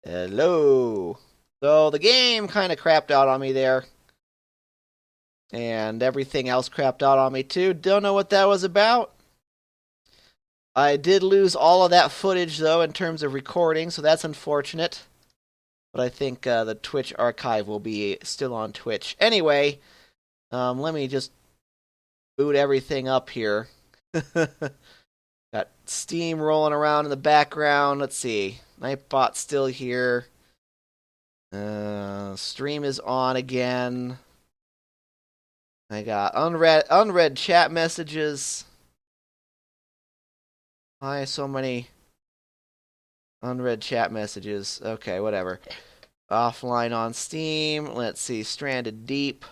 Hello. So the game kind of crapped out on me there, and everything else crapped out on me too. Don't know what that was about. I did lose all of that footage though in terms of recording, so that's unfortunate. But I think the Twitch archive will be still on Twitch. Anyway, let me just boot everything up here. Got Steam rolling around in the background. Let's see. Nightbot's still here. Stream is on again. I got unread chat messages. Why so many unread chat messages? Okay, whatever. Offline on Steam. Let's see. Stranded Deep.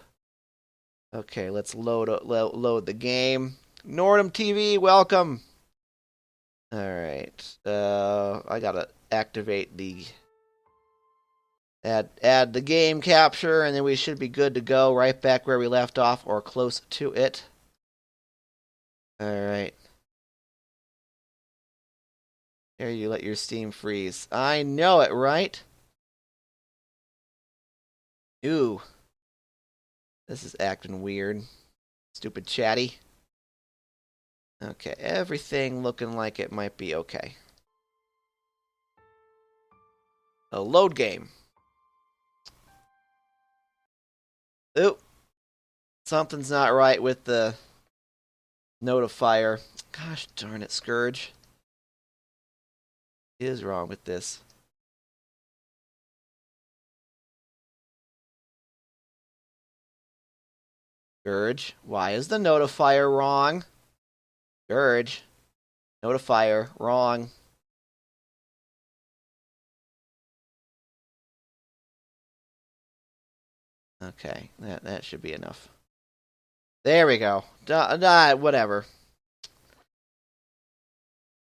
Okay, let's load the game. Nordum TV, welcome. All right. I gotta activate the add the game capture, and then we should be good to go. Right back where we left off, or close to it. All right. Here, you let your Steam freeze. I know it, right? Ooh. This is acting weird. Stupid chatty. Okay, everything looking like it might be okay. A load game. Ooh. Something's not right with the notifier. Gosh darn it, Scourge. What is wrong with this? Scourge, why is the notifier wrong? Scourge, notifier wrong. Okay, that should be enough. There we go. Whatever.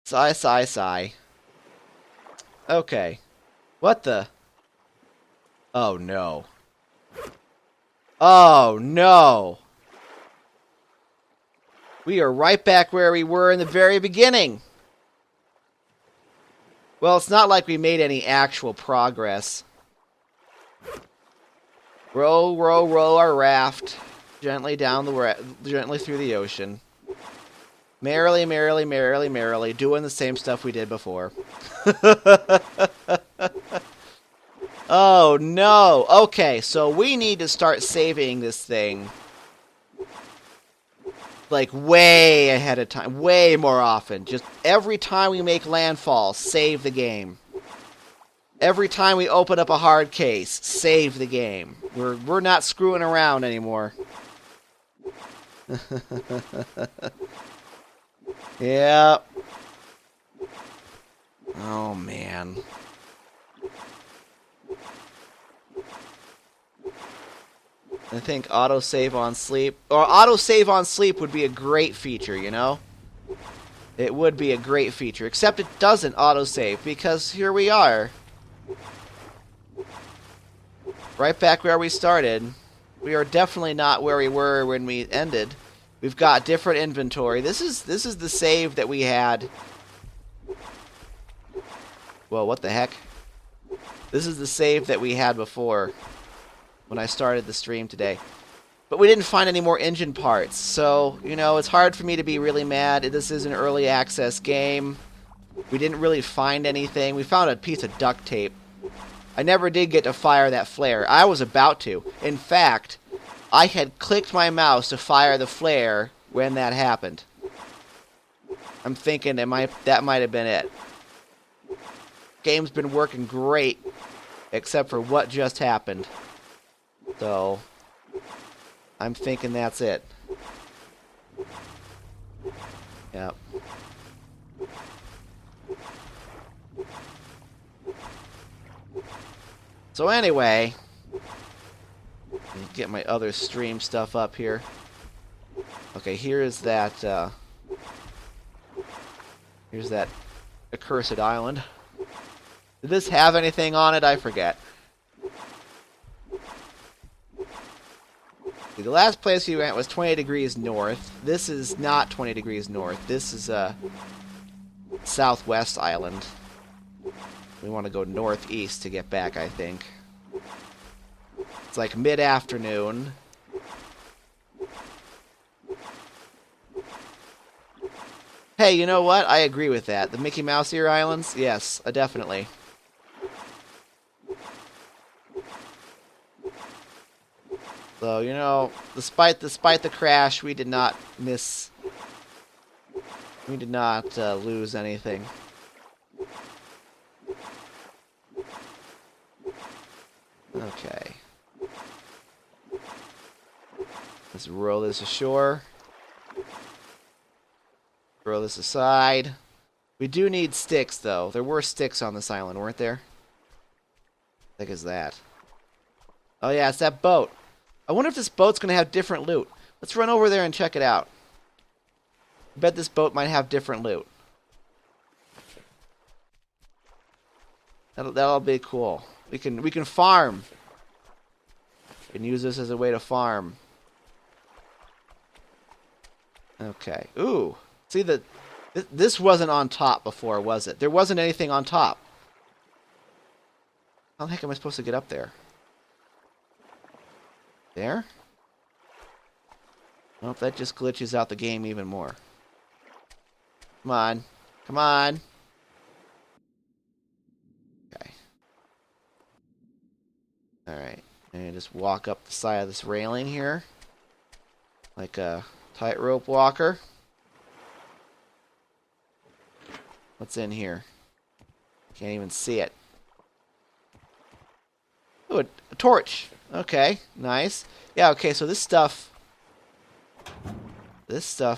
Sigh. Okay. What the? Oh no. Oh no. We are right back where we were in the very beginning. Well, it's not like we made any actual progress. Row our raft gently gently through the ocean. Merrily, doing the same stuff we did before. Oh no. Okay, so we need to start saving this thing. Like way ahead of time, way more often. Just every time we make landfall, save the game. Every time we open up a hard case, save the game. We're not screwing around anymore. Yeah. Oh man. I think autosave on sleep, or autosave on sleep would be a great feature, you know? It would be a great feature, except it doesn't autosave, because here we are. Right back where we started. We are definitely not where we were when we ended. We've got different inventory. This is the save that we had. Whoa, what the heck? This is the save that we had before when I started the stream today. But we didn't find any more engine parts, so, you know, it's hard for me to be really mad. This is an early access game. We didn't really find anything. We found a piece of duct tape. I never did get to fire that flare. I was about to. In fact, I had clicked my mouse to fire the flare when that happened. I'm thinking that might have been it. Game's been working great, except for what just happened. So, I'm thinking that's it. Yep. So anyway, let me get my other stream stuff up here. Okay, here's that accursed island. Did this have anything on it? I forget. The last place we went was 20 degrees north. This is not 20 degrees north. This is Southwest Island. We want to go northeast to get back, I think. It's like mid-afternoon. Hey, you know what? I agree with that. The Mickey Mouse Ear Islands? Yes, definitely. So, you know, despite the crash, we did not miss... We did not lose anything. Okay. Let's roll this ashore. Throw this aside. We do need sticks, though. There were sticks on this island, weren't there? What the heck is that? Oh, yeah, it's that boat. I wonder if this boat's going to have different loot. Let's run over there and check it out. I bet this boat might have different loot. That'll be cool. We can farm. We can use this as a way to farm. Okay. Ooh. See, this wasn't on top before, was it? There wasn't anything on top. How the heck am I supposed to get up there? There? Well, that just glitches out the game even more. Come on. Come on. Okay. Alright. And just walk up the side of this railing here. Like a tightrope walker. What's in here? Can't even see it. Oh, a torch. Okay, nice. Yeah, okay, so this stuff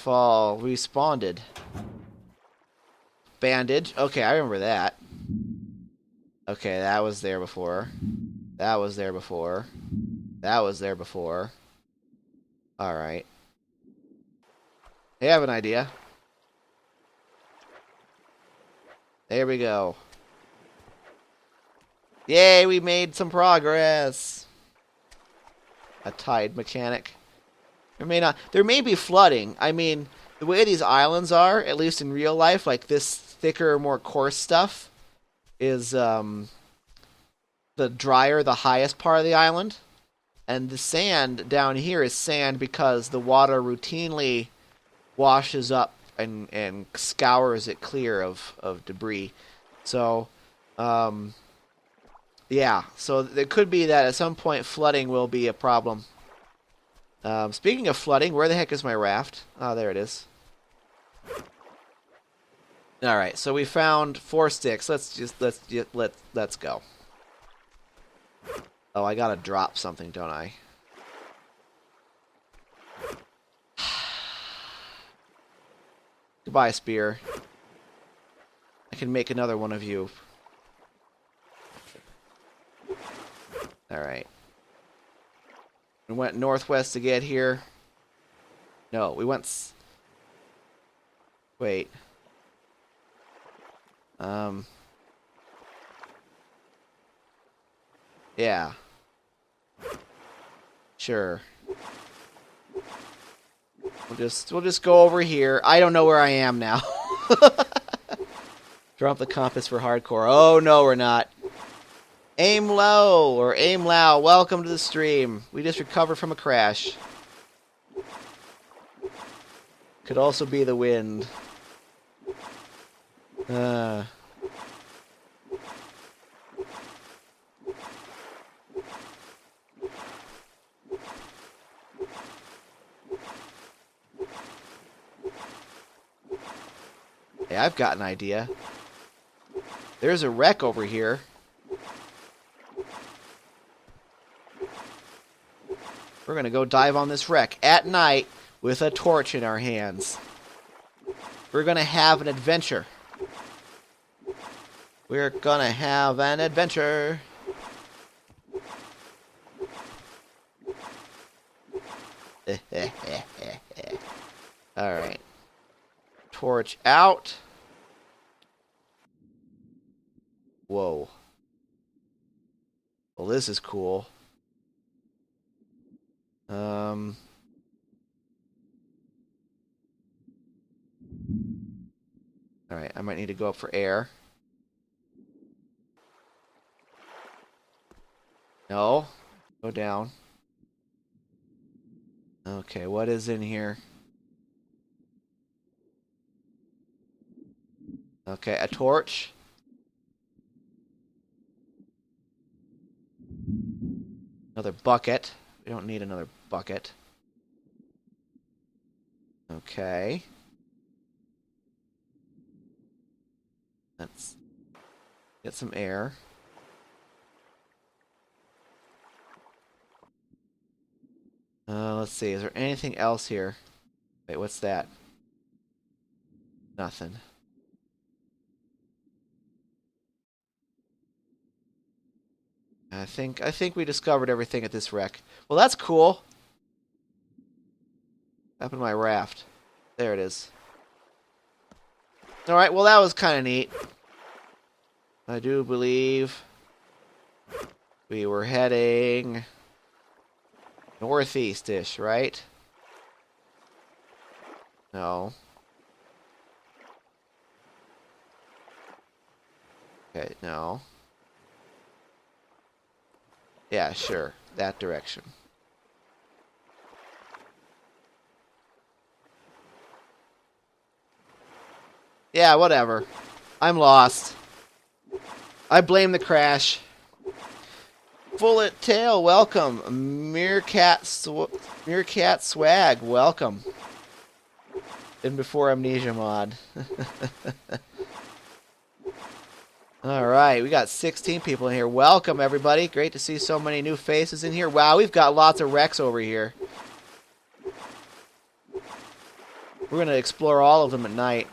all respawned. Bandage. Okay, I remember that. Okay, that was there before. That was there before. That was there before. Alright. I have an idea. There we go. Yay, we made some progress. A tide mechanic. There may be flooding. I mean, the way these islands are, at least in real life, like this thicker, more coarse stuff, is the drier, the highest part of the island. And the sand down here is sand because the water routinely washes up and scours it clear of debris. So, yeah. So it could be that at some point flooding will be a problem. Speaking of flooding, where the heck is my raft? Oh, there it is. All right. So we found 4 sticks. Let's go. Oh, I gotta drop something, don't I? Goodbye, spear. I can make another one of you. Alright. We went northwest to get here. No, we went... Wait. Yeah. Sure. We'll just go over here. I don't know where I am now. Drop the compass for hardcore. Oh no, we're not. Aim low or aim low. Welcome to the stream. We just recovered from a crash. Could also be the wind. Hey, I've got an idea. There's a wreck over here. We're gonna go dive on this wreck at night with a torch in our hands. We're gonna have an adventure. We're gonna have an adventure. Alright. Torch out. Whoa. Well, this is cool. Alright, I might need to go up for air. No. Go down. Okay, what is in here? Okay, a torch. Another bucket. We don't need another bucket. Okay. Let's get some air. Let's see. Is there anything else here? Wait, what's that? Nothing. I think we discovered everything at this wreck. Well, that's cool. Up in my raft. There it is. All right. Well, that was kind of neat. I do believe we were heading northeast-ish, right? No. Okay, no. Yeah, sure. That direction. Yeah, whatever. I'm lost. I blame the crash. Bullet Tail, welcome. Meerkat Swag, welcome. And before Amnesia Mod. Alright, we got 16 people in here. Welcome, everybody. Great to see so many new faces in here. Wow, we've got lots of wrecks over here. We're going to explore all of them at night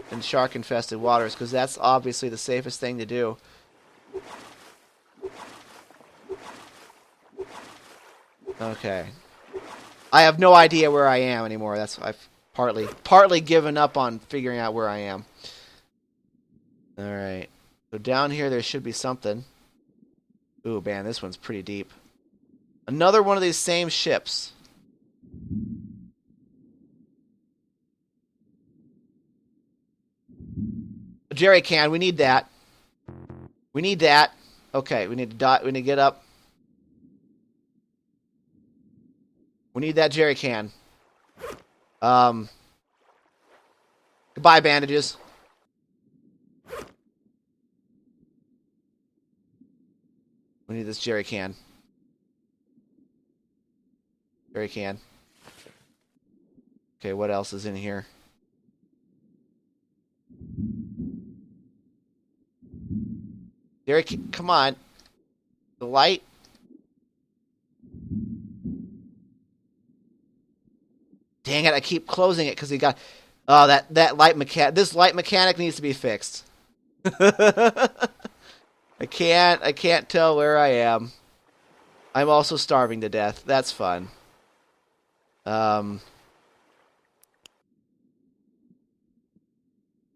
in shark-infested waters, because that's obviously the safest thing to do. Okay. I have no idea where I am anymore. I've partly given up on figuring out where I am. Alright. So down here there should be something. Ooh, man, this one's pretty deep. Another one of these same ships. A jerry can, we need that. We need that. Okay, we need to get up. We need that jerry can. Goodbye, bandages. We need this jerry can. Jerry can. Okay, what else is in here? Jerry can, come on. The light. Dang it, I keep closing it because he got... Oh, that light mechanic... This light mechanic needs to be fixed. I can't tell where I am. I'm also starving to death. That's fun.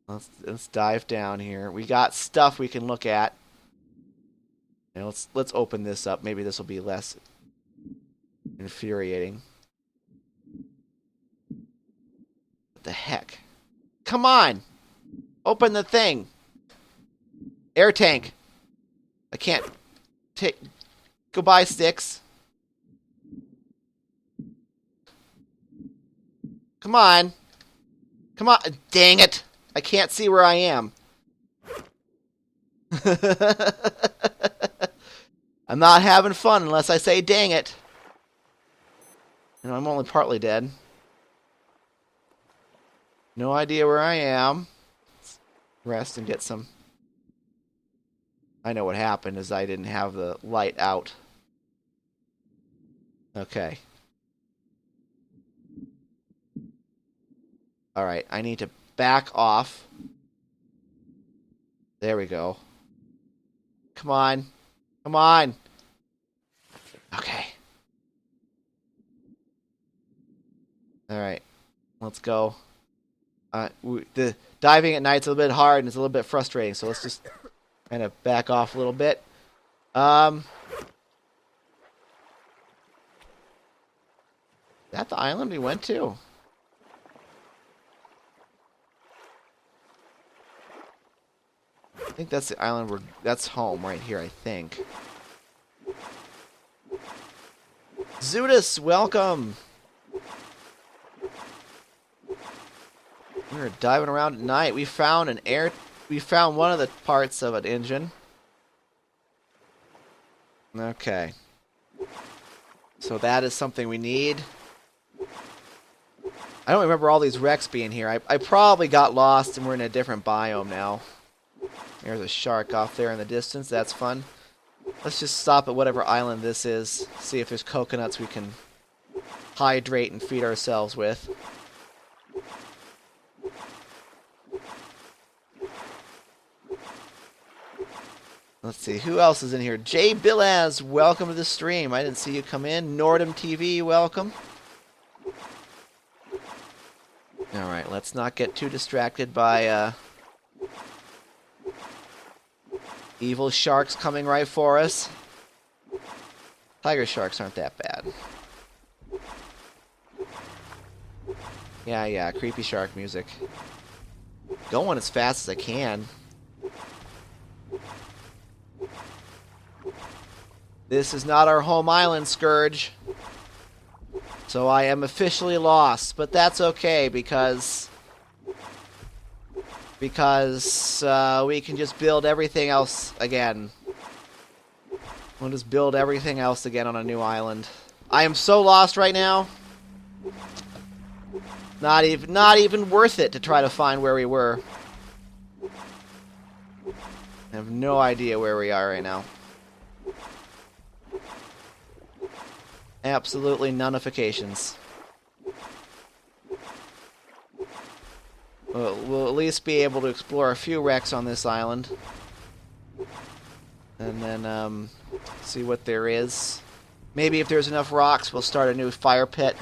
Let's dive down here. We got stuff we can look at. And let's open this up. Maybe this will be less infuriating. What the heck? Come on! Open the thing! Air tank! I can't take... Goodbye, sticks. Come on! Come on! Dang it! I can't see where I am. I'm not having fun unless I say dang it. And I'm only partly dead. No idea where I am. Let's rest and get some... I know what happened is I didn't have the light out. Okay. Alright, I need to back off. There we go. Come on. Come on. Okay. Alright. Let's go. The diving at night's a little bit hard and it's a little bit frustrating, so let's just kind of back off a little bit. Is that the island we went to? I think that's the island that's home right here, I think. Zudis, welcome. We were diving around at night. We found one of the parts of an engine. Okay. So that is something we need. I don't remember all these wrecks being here. I probably got lost and we're in a different biome now. There's a shark off there in the distance. That's fun. Let's just stop at whatever island this is. See if there's coconuts we can hydrate and feed ourselves with. Let's see, who else is in here? Jay Bilaz, welcome to the stream. I didn't see you come in. Nordum TV, welcome. Alright, let's not get too distracted by evil sharks coming right for us. Tiger sharks aren't that bad. Yeah, creepy shark music. Going as fast as I can. This is not our home island, Scourge. So I am officially lost, but that's okay because we can just build everything else again. We'll just build everything else again on a new island. I am so lost right now. Not even worth it to try to find where we were. I have no idea where we are right now. Absolutely nonifications. We'll at least be able to explore a few wrecks on this island. And then see what there is. Maybe if there's enough rocks, we'll start a new fire pit.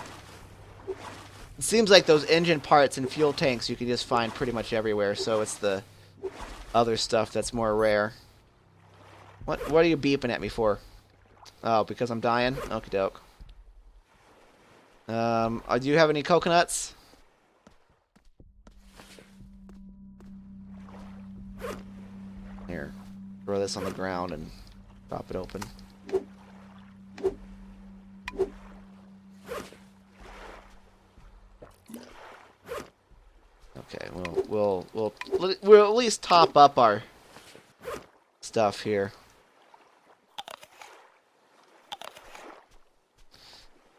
It seems like those engine parts and fuel tanks you can just find pretty much everywhere, so it's the other stuff that's more rare. What are you beeping at me for? Oh, because I'm dying? Okie doke. Do you have any coconuts? Here, throw this on the ground and pop it open. Okay, we'll at least top up our stuff here.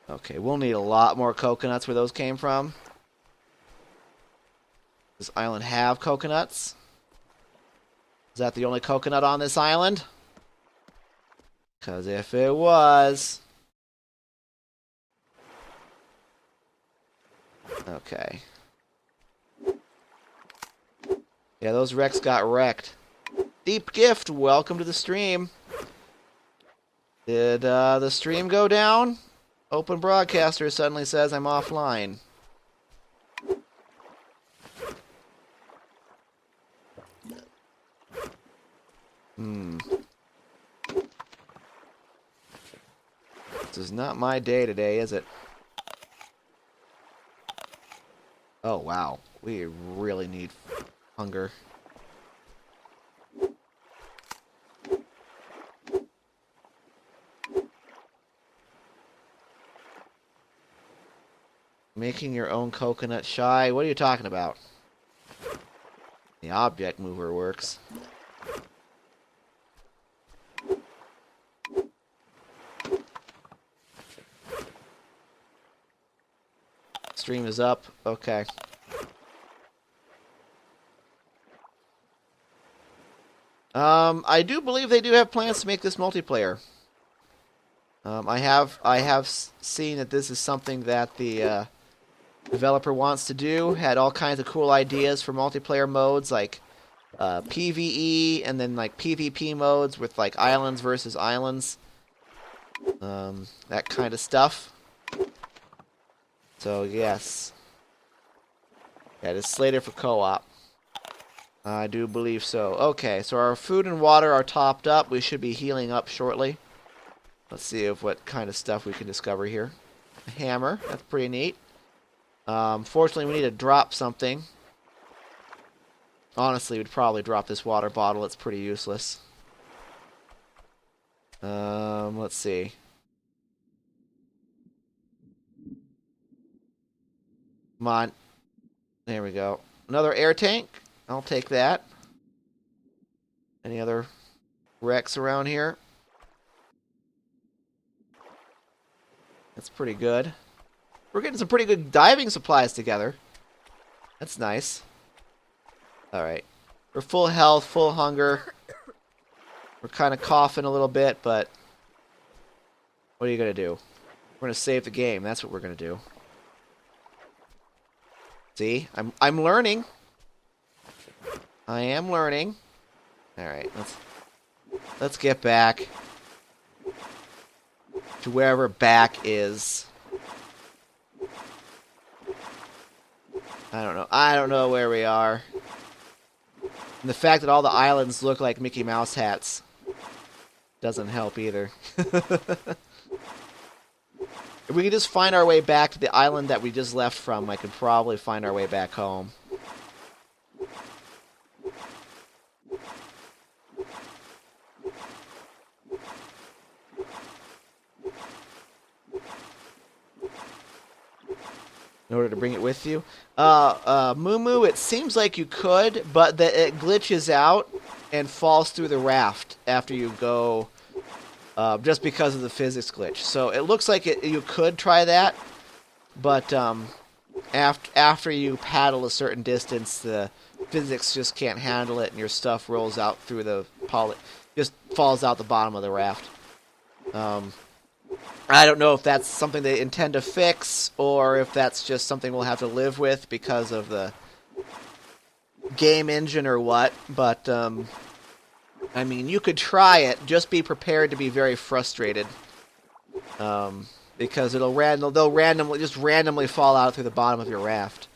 Okay, we'll need a lot more coconuts where those came from. Does this island have coconuts? Is that the only coconut on this island? Because if it was... Okay. Yeah, those wrecks got wrecked. Deep Gift, welcome to the stream. Did the stream go down? Open Broadcaster suddenly says I'm offline. This is not my day today, is it? Oh, wow. We really need hunger. Making your own coconut shy? What are you talking about? The object mover works. Stream is up. Okay. I do believe they do have plans to make this multiplayer. I have seen that this is something that the developer wants to do. Had all kinds of cool ideas for multiplayer modes like PvE and then like PvP modes with like islands versus islands. That kind of stuff. So yes. Yeah, it is slated for co-op. I do believe so. Okay, so our food and water are topped up. We should be healing up shortly. Let's see what kind of stuff we can discover here. A hammer. That's pretty neat. Fortunately, we need to drop something. Honestly, we'd probably drop this water bottle. It's pretty useless. Let's see. Come on. There we go. Another air tank. I'll take that. Any other wrecks around here? That's pretty good. We're getting some pretty good diving supplies together. That's nice. Alright. We're full health, full hunger. We're kind of coughing a little bit, but what are you going to do? We're going to save the game. That's what we're going to do. See? I'm learning. I am learning. Alright, let's get back to wherever back is. I don't know. I don't know where we are. And the fact that all the islands look like Mickey Mouse hats doesn't help either. If we could just find our way back to the island that we just left from, I could probably find our way back home. In order to bring it with you. Moo, it seems like you could, but that it glitches out and falls through the raft after you go, just because of the physics glitch. So it looks like you could try that, but after you paddle a certain distance, the physics just can't handle it, and your stuff rolls out through the just falls out the bottom of the raft. I don't know if that's something they intend to fix, or if that's just something we'll have to live with because of the game engine or what, but, I mean, you could try it, just be prepared to be very frustrated, because they'll randomly fall out through the bottom of your raft.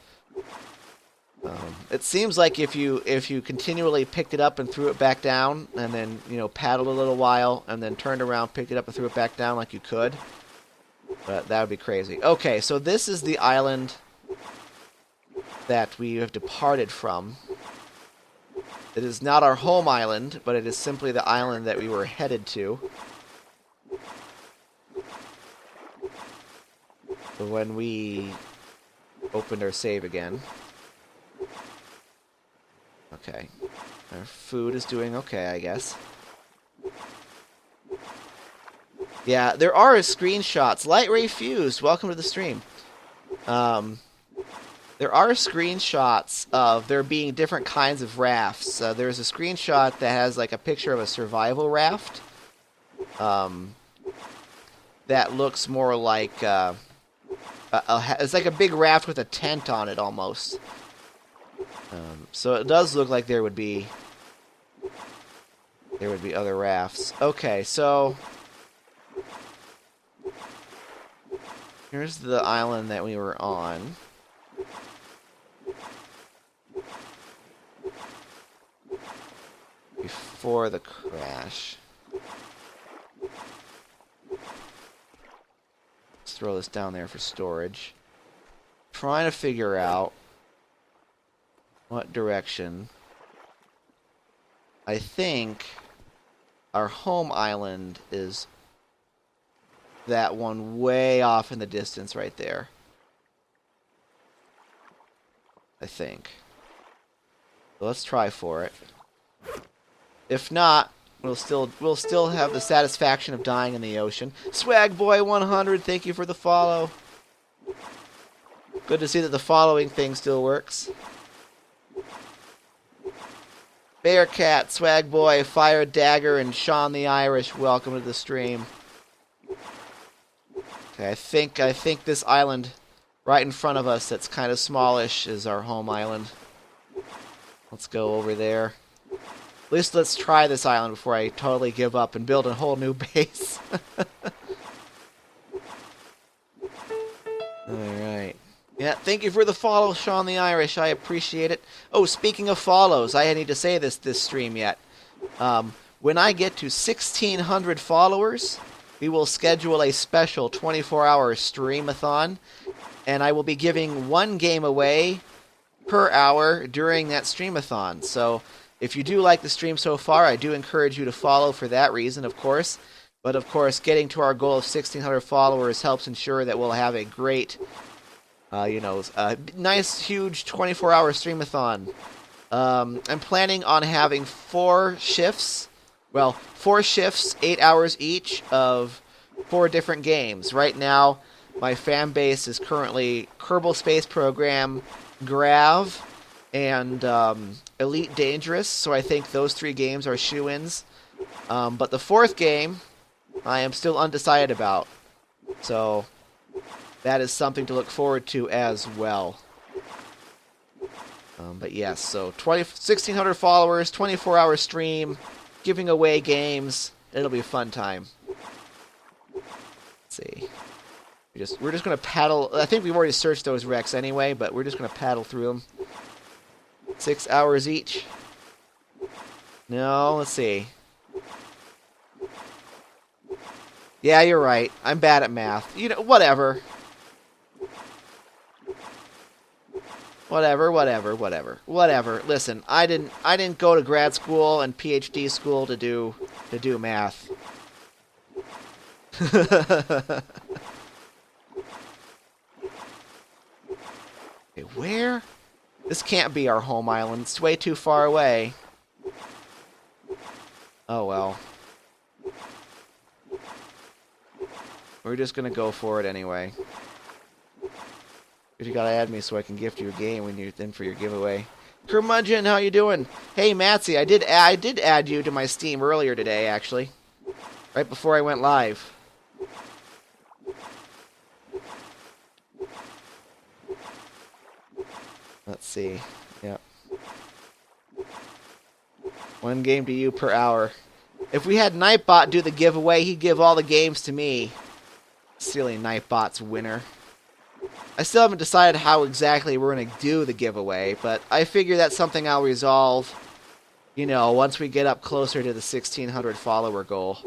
It seems like if you continually picked it up and threw it back down, and then, paddled a little while, and then turned around, picked it up and threw it back down like you could, but that would be crazy. Okay, so this is the island that we have departed from. It is not our home island, but it is simply the island that we were headed to. When we opened our save again. Okay. Our food is doing okay, I guess. Yeah, there are screenshots. Light Ray Fused, welcome to the stream. There are screenshots of there being different kinds of rafts. There's a screenshot that has like a picture of a survival raft. That looks more like it's like a big raft with a tent on it almost. So it does look like there would be other rafts. Okay, so here's the island that we were on. Before the crash. Let's throw this down there for storage. Trying to figure out what direction. I think our home island is that one way off in the distance right there. I think. So let's try for it. If not, we'll still have the satisfaction of dying in the ocean. Swagboy100, thank you for the follow. Good to see that the following thing still works. Bearcat, Swagboy, Fire Dagger, and Sean the Irish, welcome to the stream. Okay, I think this island right in front of us that's kind of smallish is our home island. Let's go over there. At least let's try this island before I totally give up and build a whole new base. Alright. Yeah, thank you for the follow, Sean the Irish. I appreciate it. Oh, speaking of follows, I need to say this stream yet. When I get to 1,600 followers, we will schedule a special 24-hour streamathon, and I will be giving one game away per hour during that streamathon. So if you do like the stream so far, I do encourage you to follow for that reason, of course. But of course, getting to our goal of 1,600 followers helps ensure that we'll have a great A nice, huge 24-hour streamathon. I'm planning on having 4 shifts. Well, 4 shifts, 8 hours each of 4 different games. Right now, my fan base is currently Kerbal Space Program, Grav, and Elite Dangerous. So I think those 3 games are shoo-ins. But the 4th game, I am still undecided about. So that is something to look forward to as well. But yes, so 1,600 followers, 24-hour stream, giving away games. It'll be a fun time. Let's see. We're just gonna paddle. I think we've already searched those wrecks anyway, but we're just gonna paddle through them. 6 hours each. No, let's see. Yeah, you're right. I'm bad at math. Whatever. Whatever. Listen, I didn't go to grad school and PhD school to do math. Okay, where? This can't be our home island. It's way too far away. Oh well. We're just gonna go for it anyway. You gotta add me so I can gift you a game when you're in for your giveaway. Curmudgeon, how you doing? Hey, Matsy, I did add you to my Steam earlier today, actually. Right before I went live. Let's see. Yep. 1 game to you per hour. If we had Nightbot do the giveaway, he'd give all the games to me. Silly Nightbot's winner. I still haven't decided how exactly we're going to do the giveaway, but I figure that's something I'll resolve, once we get up closer to the 1,600 follower goal.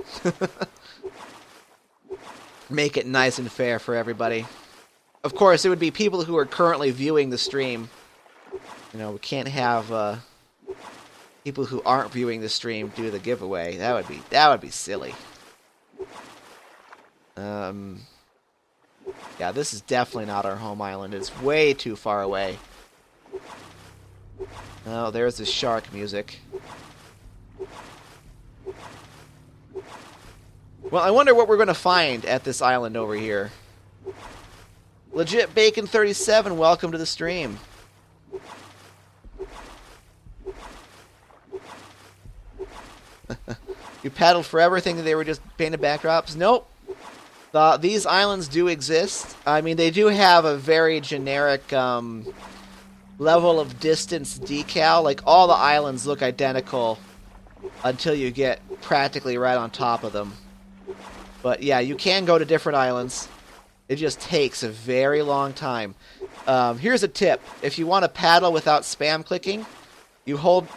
Make it nice and fair for everybody. Of course, it would be people who are currently viewing the stream. We can't have people who aren't viewing the stream do the giveaway. That would be silly. Yeah, this is definitely not our home island. It's way too far away. Oh, there's the shark music. Well, I wonder what we're going to find at this island over here. Legit Bacon 37, welcome to the stream. You paddled forever thinking they were just painted backdrops? Nope. These islands do exist. I mean, they do have a very generic level of distance decal. Like, all the islands look identical until you get practically right on top of them. But yeah, you can go to different islands. It just takes a very long time. Here's a tip. If you want to paddle without spam clicking, you hold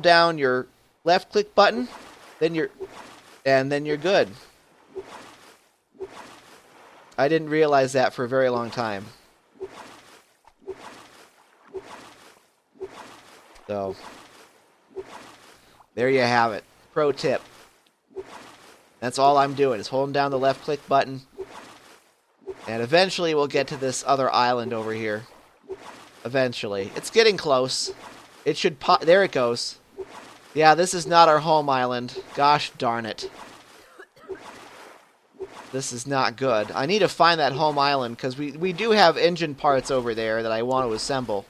down your left click button, then you're good. I didn't realize that for a very long time. So, there you have it. Pro tip. That's all I'm doing, is holding down the left click button. And eventually we'll get to this other island over here. Eventually. It's getting close. It should pop. There it goes. Yeah, this is not our home island. Gosh darn it. This is not good. I need to find that home island, because we do have engine parts over there that I want to assemble.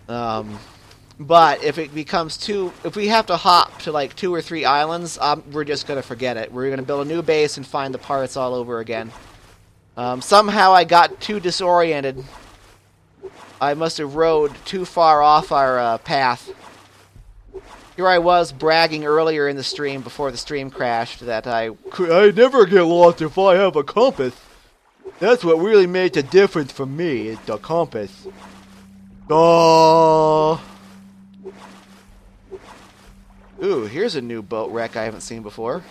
But if it becomes if we have to hop to like 2 or 3 islands, we're just going to forget it. We're going to build a new base and find the parts all over again. Somehow I got too disoriented. I must have rode too far off our path. Here I was bragging earlier in the stream before the stream crashed that I never get lost if I have a compass. That's what really made the difference for me, is the compass. Ooh, here's a new boat wreck I haven't seen before.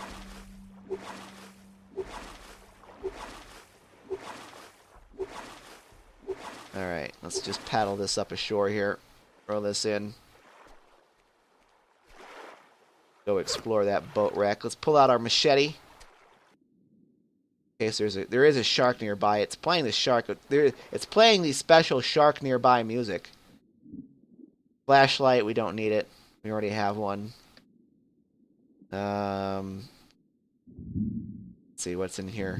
Alright, let's just paddle this up ashore here. Throw this in. Go explore that boat wreck. Let's pull out our machete. In case there is a shark nearby. It's playing the shark. It's playing the special shark nearby music. Flashlight, we don't need it. We already have one. Let's see what's in here.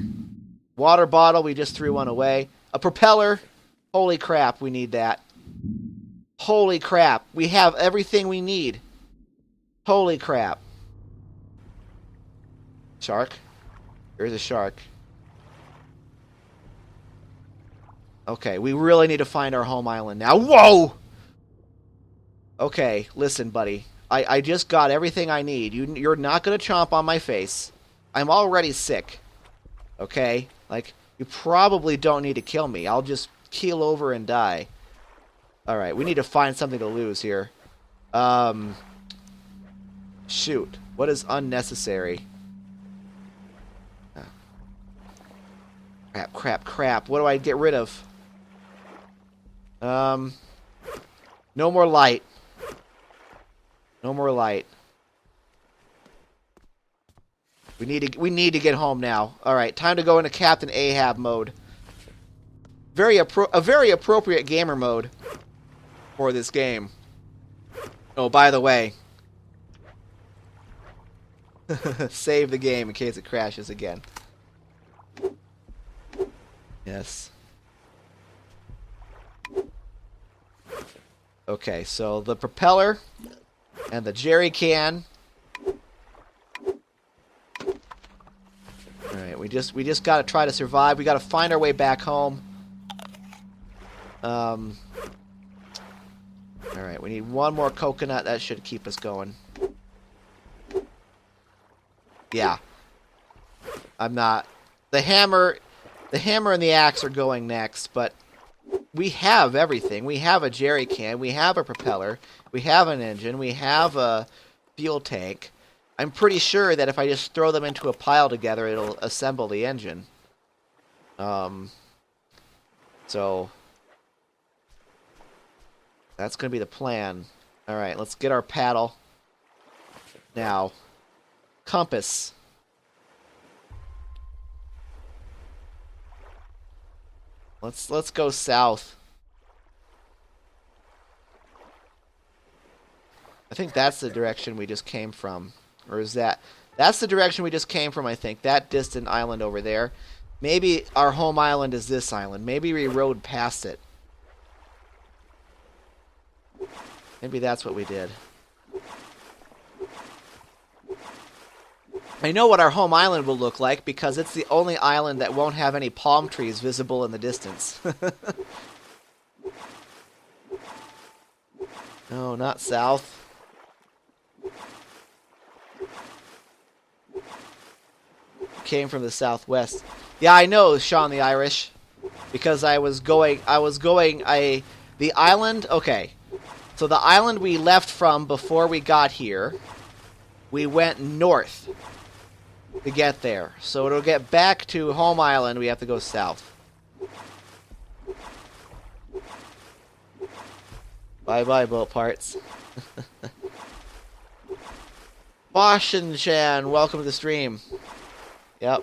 Water bottle, we just threw one away. A propeller. Holy crap, we need that. Holy crap, we have everything we need. Holy crap. Shark? There's a shark. Okay, we really need to find our home island now. Whoa! Okay, listen, buddy. I just got everything I need. You're not going to chomp on my face. I'm already sick. Okay? Like, you probably don't need to kill me. I'll just keel over and die. Alright, we need to find something to lose here. Shoot. What is unnecessary? Crap, crap, crap. What do I get rid of? No more light. No more light. We need to get home now. All right, time to go into Captain Ahab mode. A very appropriate gamer mode for this game. Oh, by the way, save the game in case it crashes again. Yes. Okay, so the propeller and the jerry can. Alright, we just gotta try to survive. We gotta find our way back home. Alright, we need one more coconut. That should keep us going. Yeah. I'm not. The hammer and the axe are going next, but we have everything. We have a jerry can, we have a propeller, we have an engine, we have a fuel tank. I'm pretty sure that if I just throw them into a pile together, it'll assemble the engine. So that's going to be the plan. Alright, let's get our paddle. Now, compass. Let's go south. I think that's the direction we just came from. Or is that... That's the direction we just came from, I think. That distant island over there. Maybe our home island is this island. Maybe we rode past it. Maybe that's what we did. I know what our home island will look like because it's the only island that won't have any palm trees visible in the distance. No, not south. Came from the southwest. Yeah, I know, Sean the Irish, because the island, okay. So the island we left from before we got here, we went north to get there. So to get back to home island, we have to go south. Bye-bye, boat parts. Boshin-chan, welcome to the stream. Yep.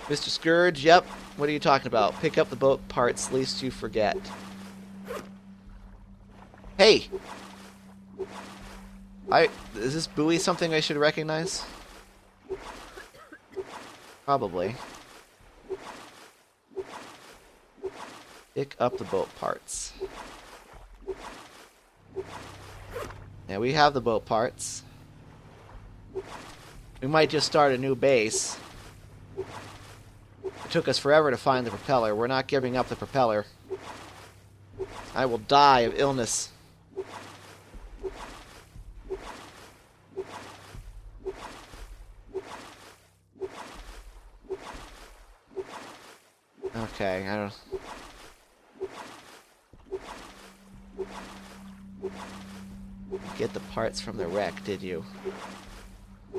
Mr. Scourge, yep. What are you talking about? Pick up the boat parts, lest you forget. Hey! Is this buoy something I should recognize? Probably. Pick up the boat parts. Yeah, we have the boat parts. We might just start a new base. It took us forever to find the propeller. We're not giving up the propeller. I will die of illness. Okay, I don't... Get the parts from the wreck, did you?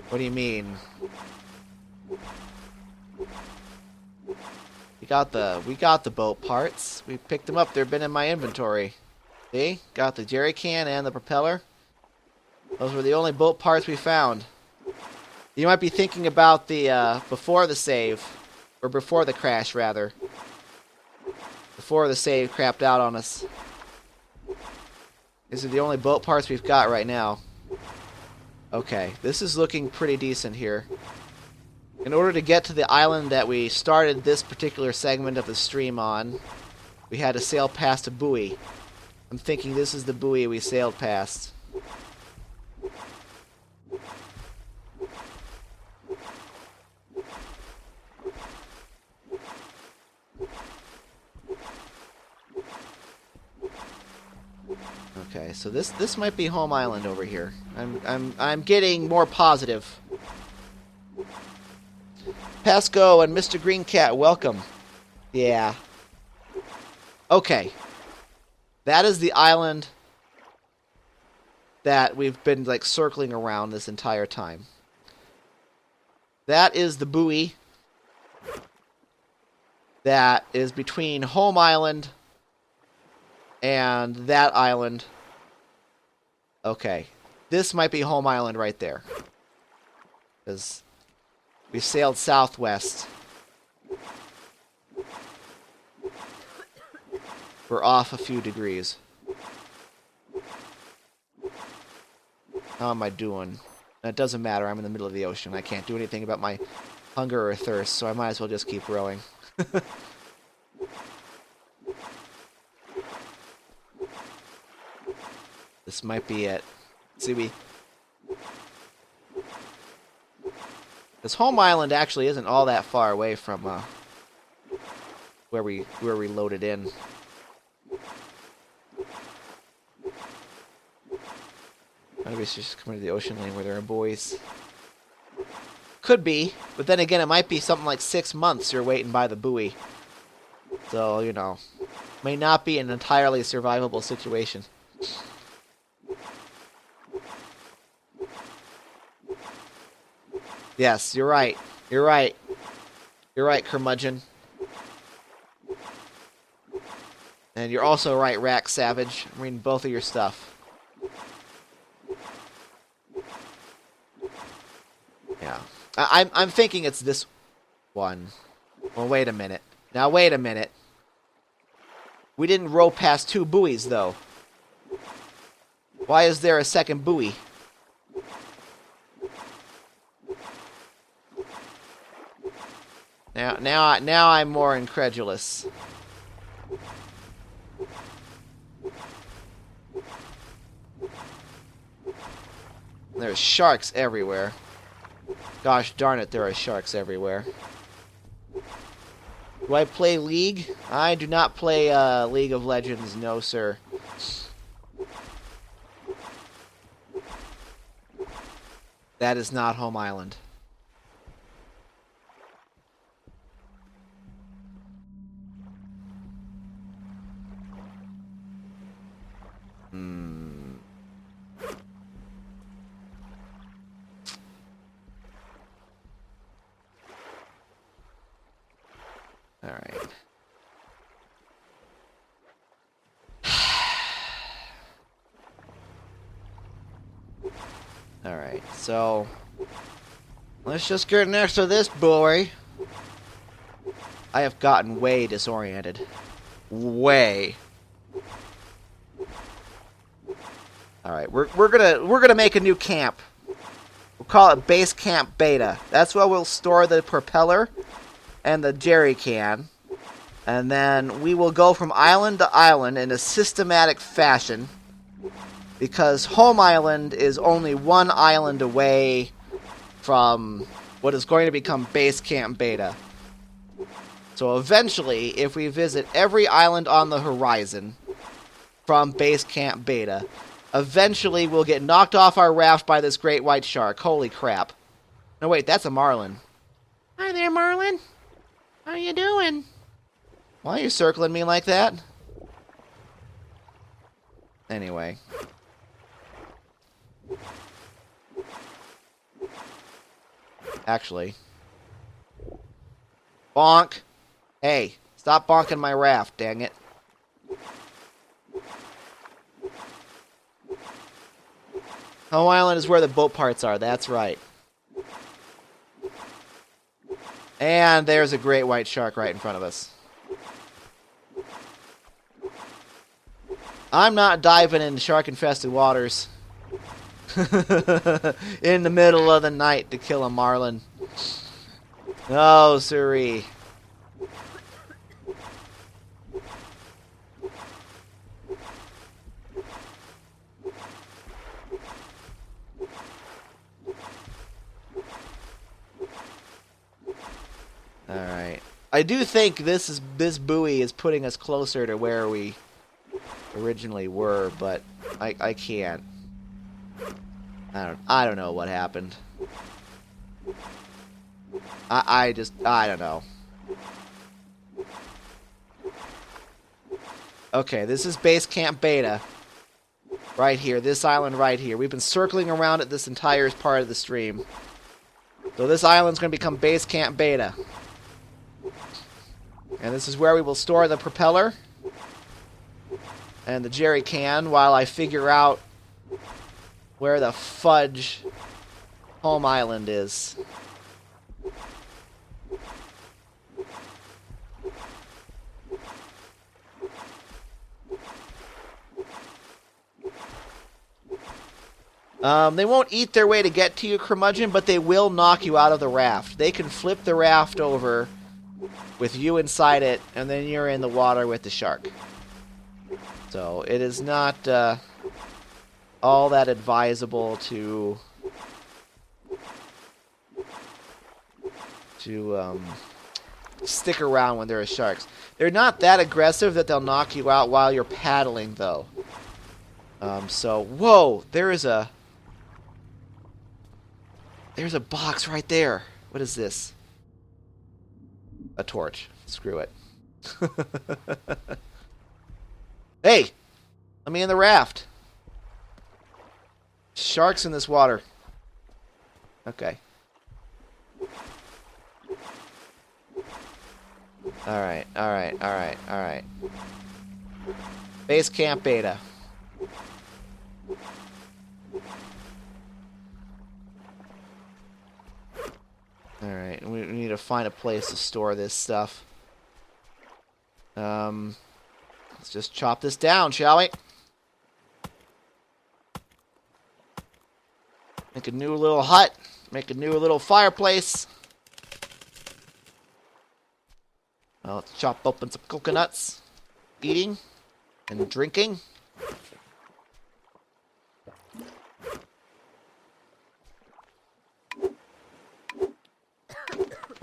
What do you mean? We got the boat parts. We picked them up. They've been in my inventory. See? Got the jerry can and the propeller. Those were the only boat parts we found. You might be thinking about the before the save, Or before the crash, rather. Before the save crapped out on us. These are the only boat parts we've got right now. Okay, this is looking pretty decent here. In order to get to the island that we started this particular segment of the stream on, we had to sail past a buoy. I'm thinking this is the buoy we sailed past. Okay, so this might be Home Island over here. I'm getting more positive. Pasco and Mr. Green Cat, welcome. Yeah. Okay. That is the island that we've been like circling around this entire time. That is the buoy that is between Home Island and that island. Okay. This might be Home Island right there. Because we sailed southwest. We're off a few degrees. How am I doing? It doesn't matter. I'm in the middle of the ocean. I can't do anything about my hunger or thirst, so I might as well just keep rowing. This might be it. See, this Home Island actually isn't all that far away from where we loaded in. Maybe it's just coming to the ocean lane where there are buoys. Could be, but then again, it might be something like 6 months you're waiting by the buoy. So, you know, may not be an entirely survivable situation. Yes, you're right. You're right. You're right, curmudgeon. And you're also right, Rack Savage. I'm reading both of your stuff. Yeah. I'm thinking it's this one. Well, wait a minute. Now, wait a minute. We didn't row past 2 buoys, though. Why is there a second buoy? Now I'm more incredulous. There's sharks everywhere. Gosh darn it, there are sharks everywhere. Do I play League? I do not play League of Legends, no sir. That is not Home Island. Alright. Alright, so let's just get next to this boy. I have gotten way disoriented. Way. Alright, we're gonna make a new camp. We'll call it Base Camp Beta. That's where we'll store the propeller and the jerry can, and then we will go from island to island in a systematic fashion, because Home Island is only one island away from what is going to become Base Camp Beta. So eventually, if we visit every island on the horizon from Base Camp Beta, eventually we'll get knocked off our raft by this great white shark. Holy crap. No wait, that's a marlin. Hi there, marlin. How you doing? Why are you circling me like that? Anyway. Actually. Bonk! Hey, stop bonking my raft, dang it. Home Island is where the boat parts are, that's right. And there's a great white shark right in front of us. I'm not diving into shark-infested waters in the middle of the night to kill a marlin. No, siree. Alright. I do think this buoy is putting us closer to where we originally were, but I can't. I don't know what happened. I don't know. Okay, this is Base Camp Beta. Right here, this island right here. We've been circling around it this entire part of the stream. So this island's going to become Base Camp Beta. And this is where we will store the propeller and the jerry can while I figure out where the fudge home island is. They won't eat their way to get to you, curmudgeon, but they will knock you out of the raft. They can flip the raft over with you inside it, and then you're in the water with the shark. So it is not all that advisable to stick around when there are sharks. They're not that aggressive that they'll knock you out while you're paddling, though. So, whoa, there's a box right there. What is this? A torch. Screw it. Hey! Let me in the raft. Sharks in this water. Okay. Alright, alright, alright, alright. Base Camp Beta. Alright, we need to find a place to store this stuff. Let's just chop this down, shall we? Make a new little hut. Make a new little fireplace. Well, let's chop open some coconuts. Eating and drinking.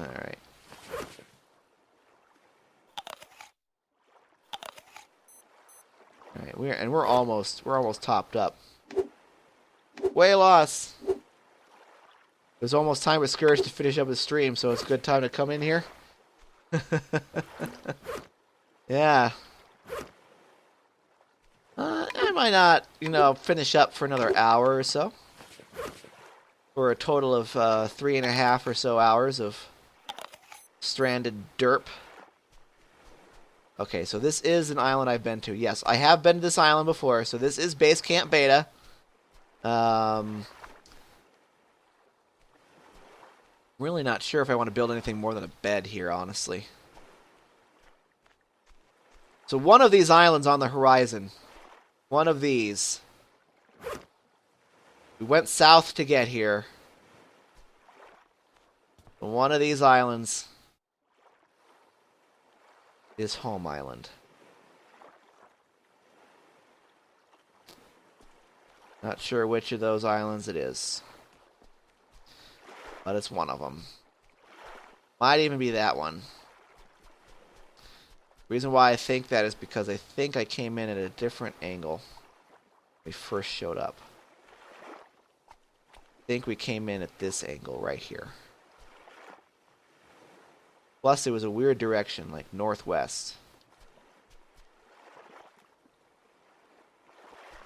Alright. Alright, we're almost topped up. Way loss. It was almost time for Scourge to finish up his stream, so it's a good time to come in here. Yeah. I might not, finish up for another hour or so. For a total of 3.5 or so hours of stranded derp. Okay, so this is an island I've been to. Yes, I have been to this island before, so this is Base Camp Beta. Really not sure if I want to build anything more than a bed here, honestly. So one of these islands on the horizon. One of these. We went south to get here. One of these islands is Home Island. Not sure which of those islands it is. But it's one of them. Might even be that one. Reason why I think that is because I think I came in at a different angle when we first showed up. I think we came in at this angle right here. Plus, it was a weird direction, like northwest.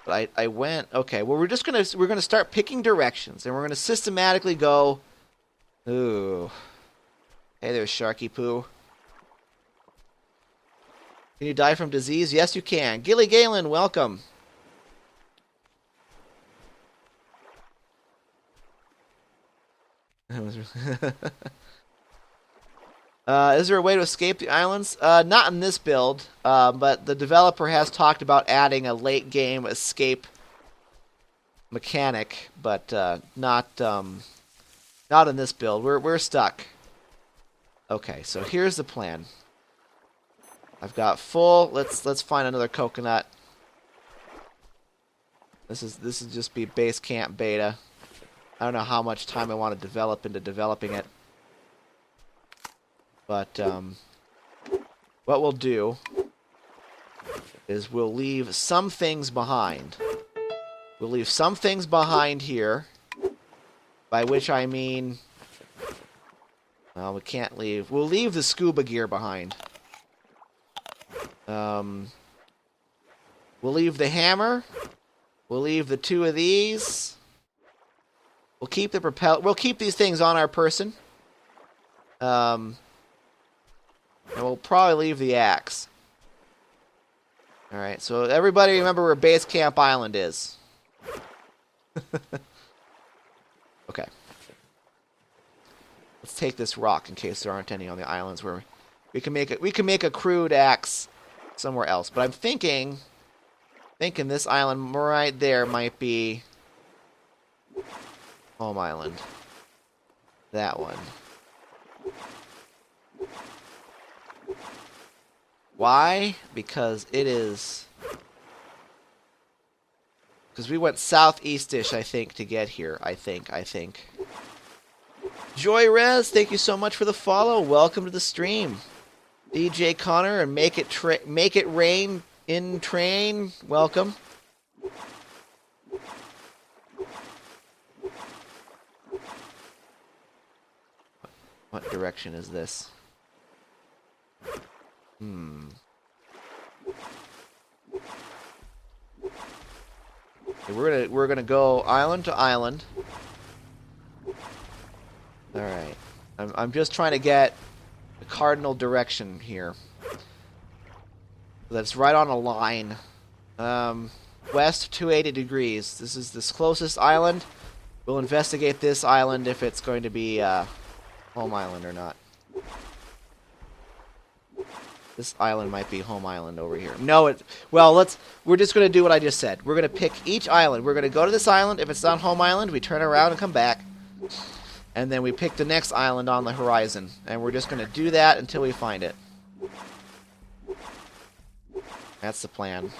But I went, okay, well we're gonna start picking directions, and we're gonna systematically go. Ooh. Hey there, Sharky Poo. Can you die from disease? Yes, you can. Gilly Galen, welcome. Is there a way to escape the islands? Not in this build, but the developer has talked about adding a late game escape mechanic, but not in this build. We're stuck. Okay, so here's the plan. I've got full. Let's find another coconut. This is just be base camp beta. I don't know how much time I want to develop into developing it. But what we'll do is we'll leave some things behind. We'll leave some things behind here, by which I mean, well, we can't leave. We'll leave the scuba gear behind. We'll leave the hammer. We'll leave the 2 of these. We'll keep the We'll keep these things on our person. And we'll probably leave the axe. Alright, so everybody remember where Base Camp Island is. Okay. Let's take this rock in case there aren't any on the islands where we can make a crude axe somewhere else. But I'm thinking this island right there might be Home Island. That one. Why? Because it is... Because we went southeast-ish, I think, to get here. I think. Joy Rez, thank you so much for the follow. Welcome to the stream. DJ Connor and Make It Rain in Train. Welcome. What direction is this? Okay, we're gonna go island to island. All right. I'm just trying to get the cardinal direction here. That's right on a line. West 280 degrees. This is this closest island. We'll investigate this island if it's going to be Home Island or not. This island might be Home Island over here. No, we're just going to do what I just said. We're going to pick each island. We're going to go to this island. If it's not Home Island, we turn around and come back. And then we pick the next island on the horizon. And we're just going to do that until we find it. That's the plan.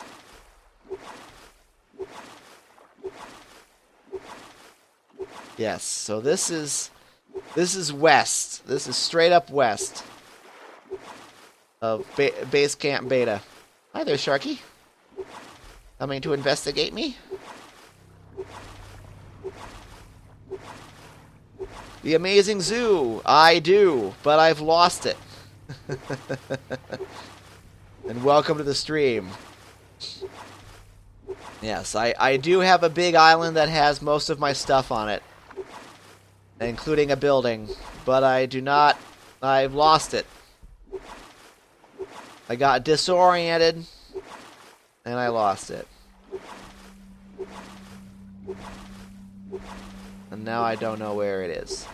Yes, so this is west. This is straight up west of Base Camp Beta. Hi there, Sharky. Coming to investigate me? The Amazing Zoo. I do, but I've lost it. And welcome to the stream. Yes, I do have a big island that has most of my stuff on it, including a building, but I've lost it. I got disoriented, and I lost it. And now I don't know where it is.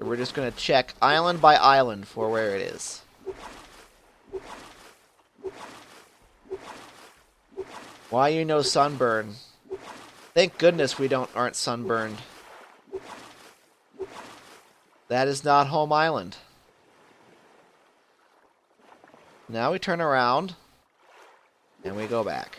We're just going to check island by island for where it is. Why you no sunburn? Thank goodness we aren't sunburned. That is not Home Island. Now we turn around and we go back.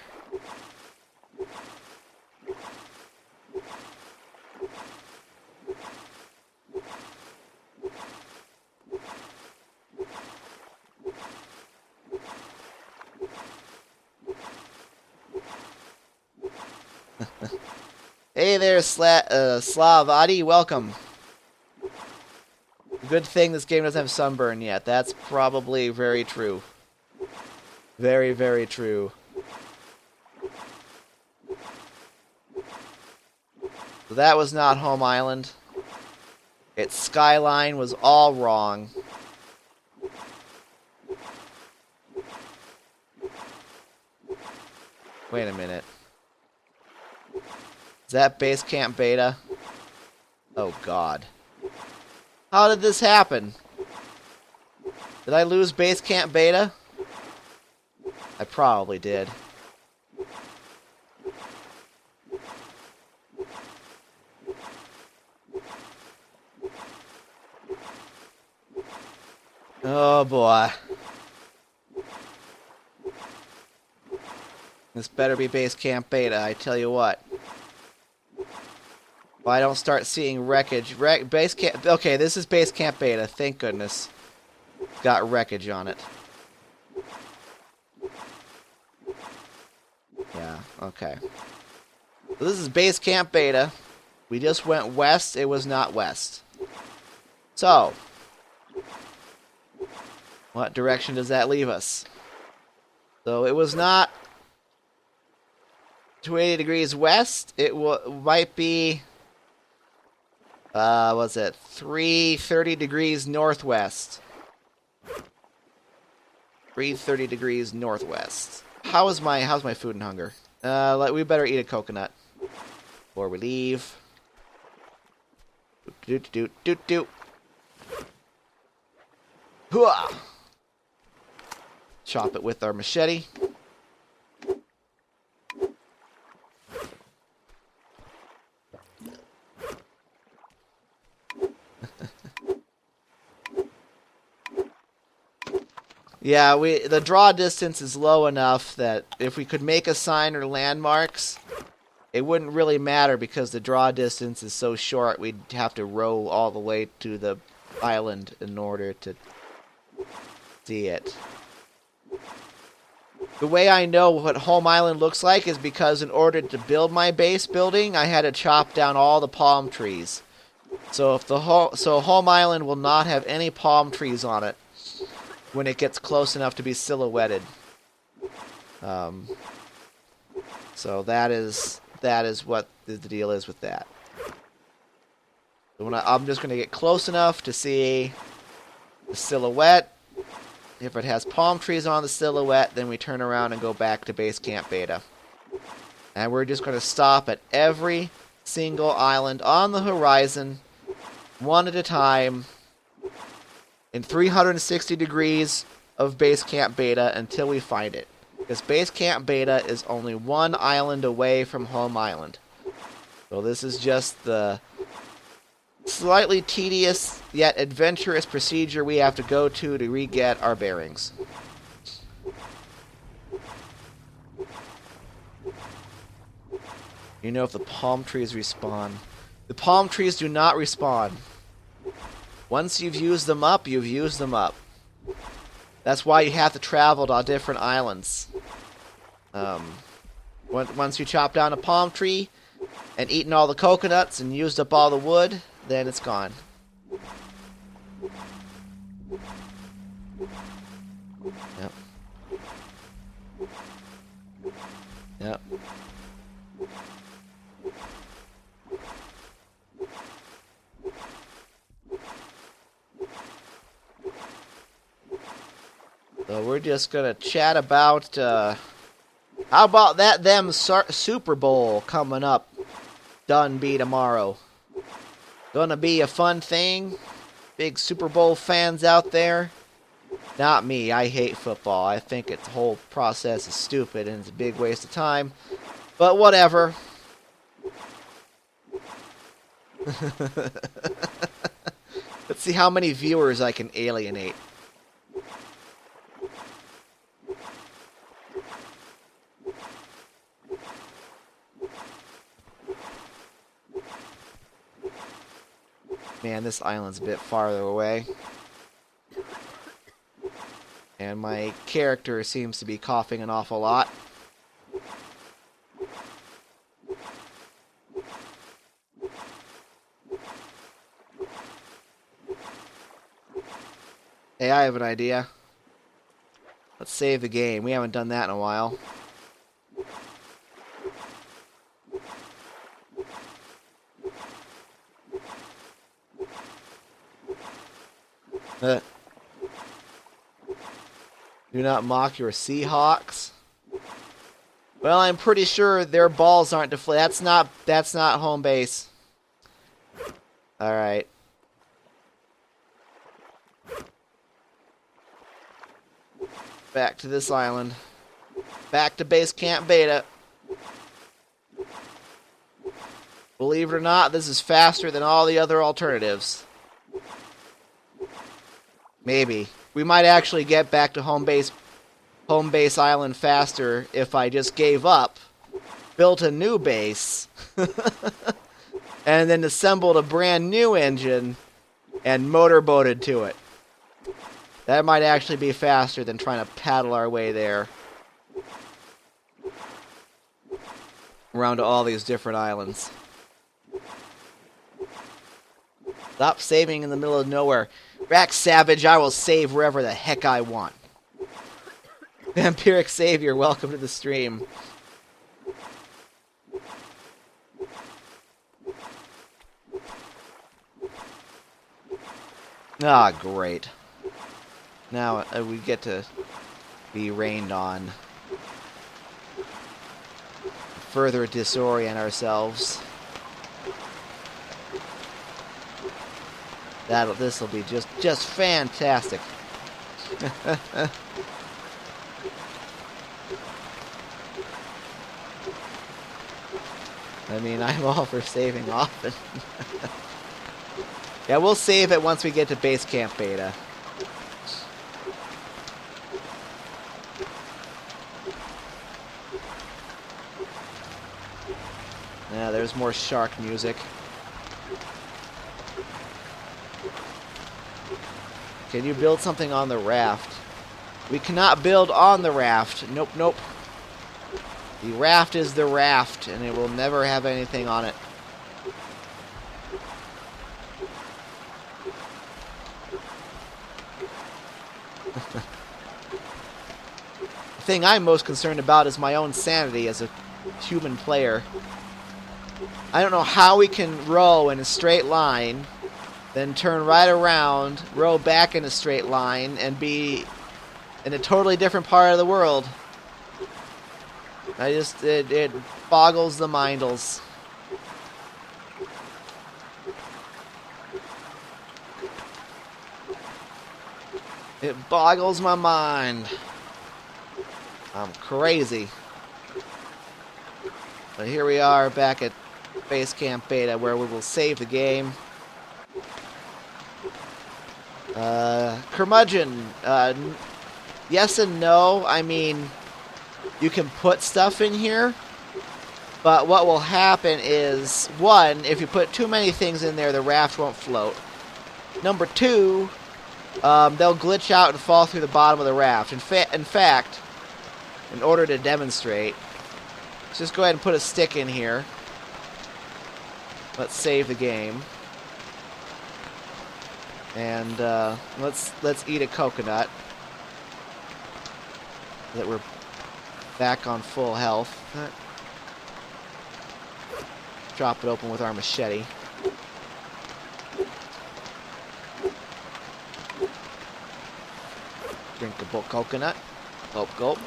Hey there, Slav Adi, welcome. Good thing this game doesn't have sunburn yet. That's probably very true. Very, very true. So that was not Home Island. Its skyline was all wrong. Wait a minute. Is that Base Camp Beta? Oh, God. How did this happen? Did I lose base camp beta? I probably did. Oh, boy. This better be base camp beta, I tell you what. If I don't start seeing wreckage... base camp... Okay, this is base camp beta, thank goodness. It's got wreckage on it. Yeah, okay. So this is base camp beta. We just went west, it was not west. So, what direction does that leave us? So it was not 280 degrees west. It might be, was it 330 degrees northwest? 330 degrees northwest. How's my food and hunger? We better eat a coconut before we leave. Do. Hooah! Chop it with our machete. Yeah, the draw distance is low enough that if we could make a sign or landmarks, it wouldn't really matter because the draw distance is so short we'd have to row all the way to the island in order to see it. The way I know what Home Island looks like is because in order to build my base building, I had to chop down all the palm trees. So if Home Island will not have any palm trees on it when it gets close enough to be silhouetted. So that is what the deal is with that. So I'm just going to get close enough to see the silhouette. If it has palm trees on the silhouette, then we turn around and go back to base camp beta. And we're just going to stop at every single island on the horizon, one at a time, in 360 degrees of base camp beta until we find it. Because base camp beta is only one island away from Home Island. So this is just the slightly tedious yet adventurous procedure we have to go to re-get our bearings. You know if the palm trees respawn. The palm trees do not respawn. Once you've used them up, you've used them up. That's why you have to travel to different islands. Once you chop down a palm tree and eaten all the coconuts and used up all the wood, then it's gone. Yep. Yep. So we're just gonna chat about, how about them Super Bowl coming up? Done be tomorrow. Gonna be a fun thing. Big Super Bowl fans out there. Not me. I hate football. I think its whole process is stupid and it's a big waste of time. But whatever. Let's see how many viewers I can alienate. Man, this island's a bit farther away. And my character seems to be coughing an awful lot. Hey, I have an idea. Let's save the game. We haven't done that in a while. Do not mock your Seahawks. Well, I'm pretty sure their balls aren't deflated. That's not home base. Alright. Back to this island. Back to base camp beta. Believe it or not, this is faster than all the other alternatives. Maybe. We might actually get back to home base island faster if I just gave up, built a new base, and then assembled a brand new engine and motorboated to it. That might actually be faster than trying to paddle our way there. Around to all these different islands. Stop saving in the middle of nowhere. Rack Savage, I will save wherever the heck I want. Vampiric Savior, welcome to the stream. Ah, great. Now we get to be rained on. Further disorient ourselves. This will be just fantastic. I mean, I'm all for saving often. Yeah, we'll save it once we get to base camp beta. Yeah, there's more shark music. Can you build something on the raft? We cannot build on the raft. Nope, nope. The raft is the raft, and it will never have anything on it. The thing I'm most concerned about is my own sanity as a human player. I don't know how we can row in a straight line, then turn right around, row back in a straight line, and be in a totally different part of the world. It boggles the mindles. It boggles my mind. I'm crazy. But here we are back at Base Camp Beta, where we will save the game. Curmudgeon, yes and no. I mean, you can put stuff in here, but what will happen is, one, if you put too many things in there, the raft won't float. Number two, they'll glitch out and fall through the bottom of the raft. In fact, in order to demonstrate, let's just go ahead and put a stick in here. Let's save the game. And let's eat a coconut. So that we're back on full health. Drop it open with our machete. Drinkable coconut. Gulp, gulp.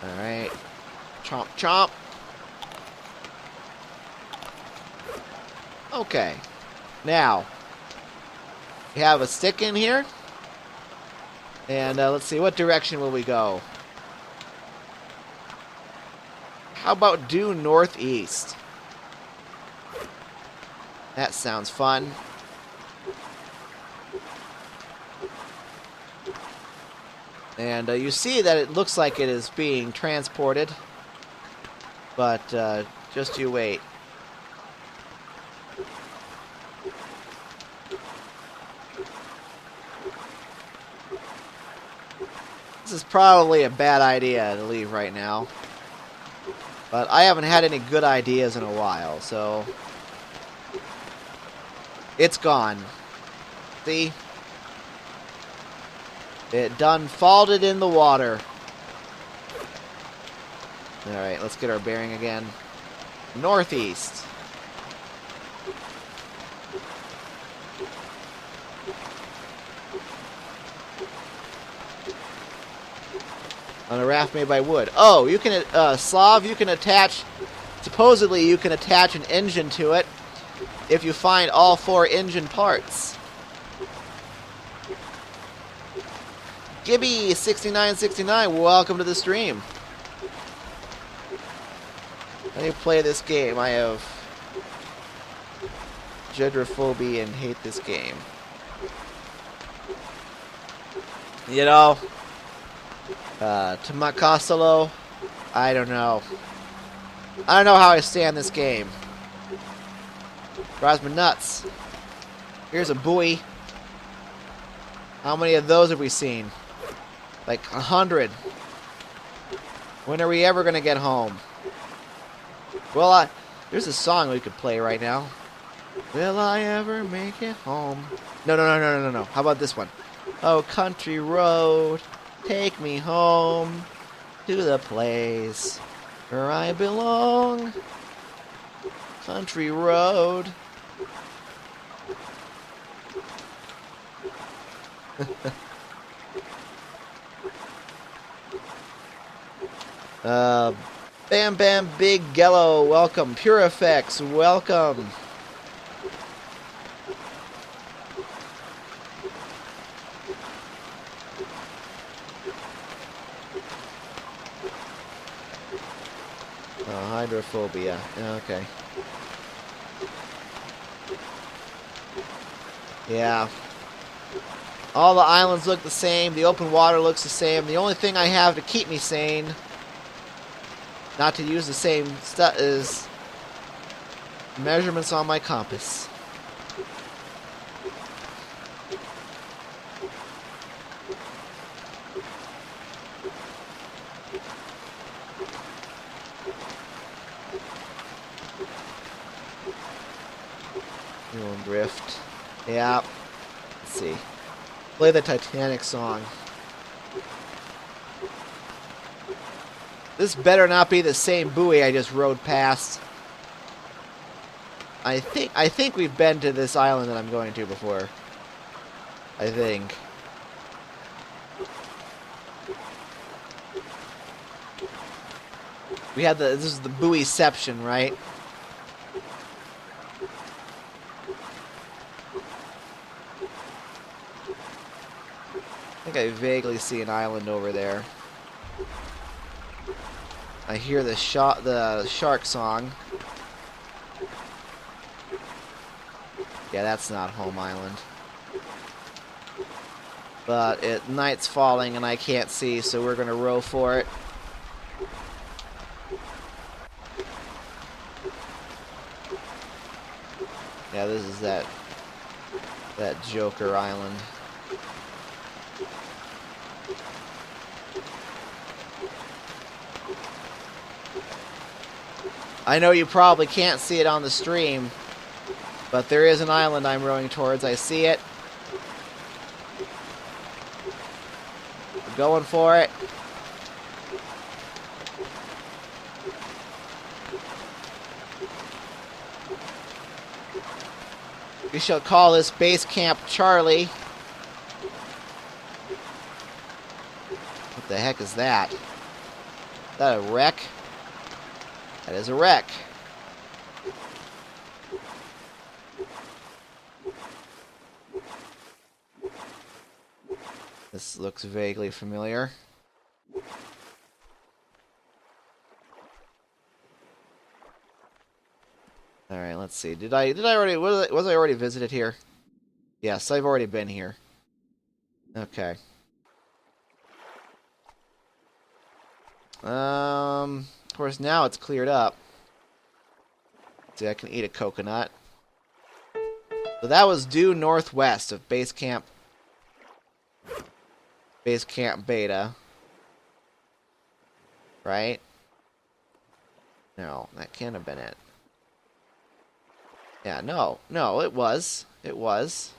Alright. Chomp, chomp. Okay. Now, we have a stick in here. And let's see, what direction will we go? How about due northeast? That sounds fun. And you see that it looks like it is being transported. But just you wait. This is probably a bad idea to leave right now. But I haven't had any good ideas in a while, so it's gone. See? It done faulted in the water. Alright, let's get our bearing again. Northeast. On a raft made by wood. Oh, you can, Slav, you can attach, supposedly you can attach an engine to it if you find all 4 engine parts. Gibby6969, welcome to the stream. How do you play this game? I have Gedrophobia and hate this game. You know, Tamakasalo, I don't know. I don't know how I stand this game. Drives me nuts. Here's a buoy. How many of those have we seen? Like 100. When are we ever gonna get home? Well, there's a song we could play right now. Will I ever make it home? No. How about this one? Oh, country road, take me home to the place where I belong. Country road. Bam Bam Big Gello, welcome. Pure Effects, welcome. Oh, hydrophobia. Okay. Yeah. All the islands look the same. The open water looks the same. The only thing I have to keep me sane, not to use the same stuff, is measurements on my compass. Drift. Yeah. Let's see. Play the Titanic song. This better not be the same buoy I just rode past. I think we've been to this island that I'm going to before. I think. We had this is the buoyception, right? I think I vaguely see an island over there. I hear the shark song. Yeah, that's not Home Island. But night's falling and I can't see, so we're gonna row for it. Yeah, this is that Joker Island. I know you probably can't see it on the stream, but there is an island I'm rowing towards. I see it. I'm going for it. We shall call this Base Camp Charlie. What the heck is that? Is that a wreck? That is a wreck. This looks vaguely familiar. All right, let's see. Did I already was I already visited here? Yes, I've already been here. Okay. Of course, now it's cleared up. See, I can eat a coconut. So that was due northwest of Base Camp Beta. Right? No, that can't have been it. Yeah, no, it was. It was.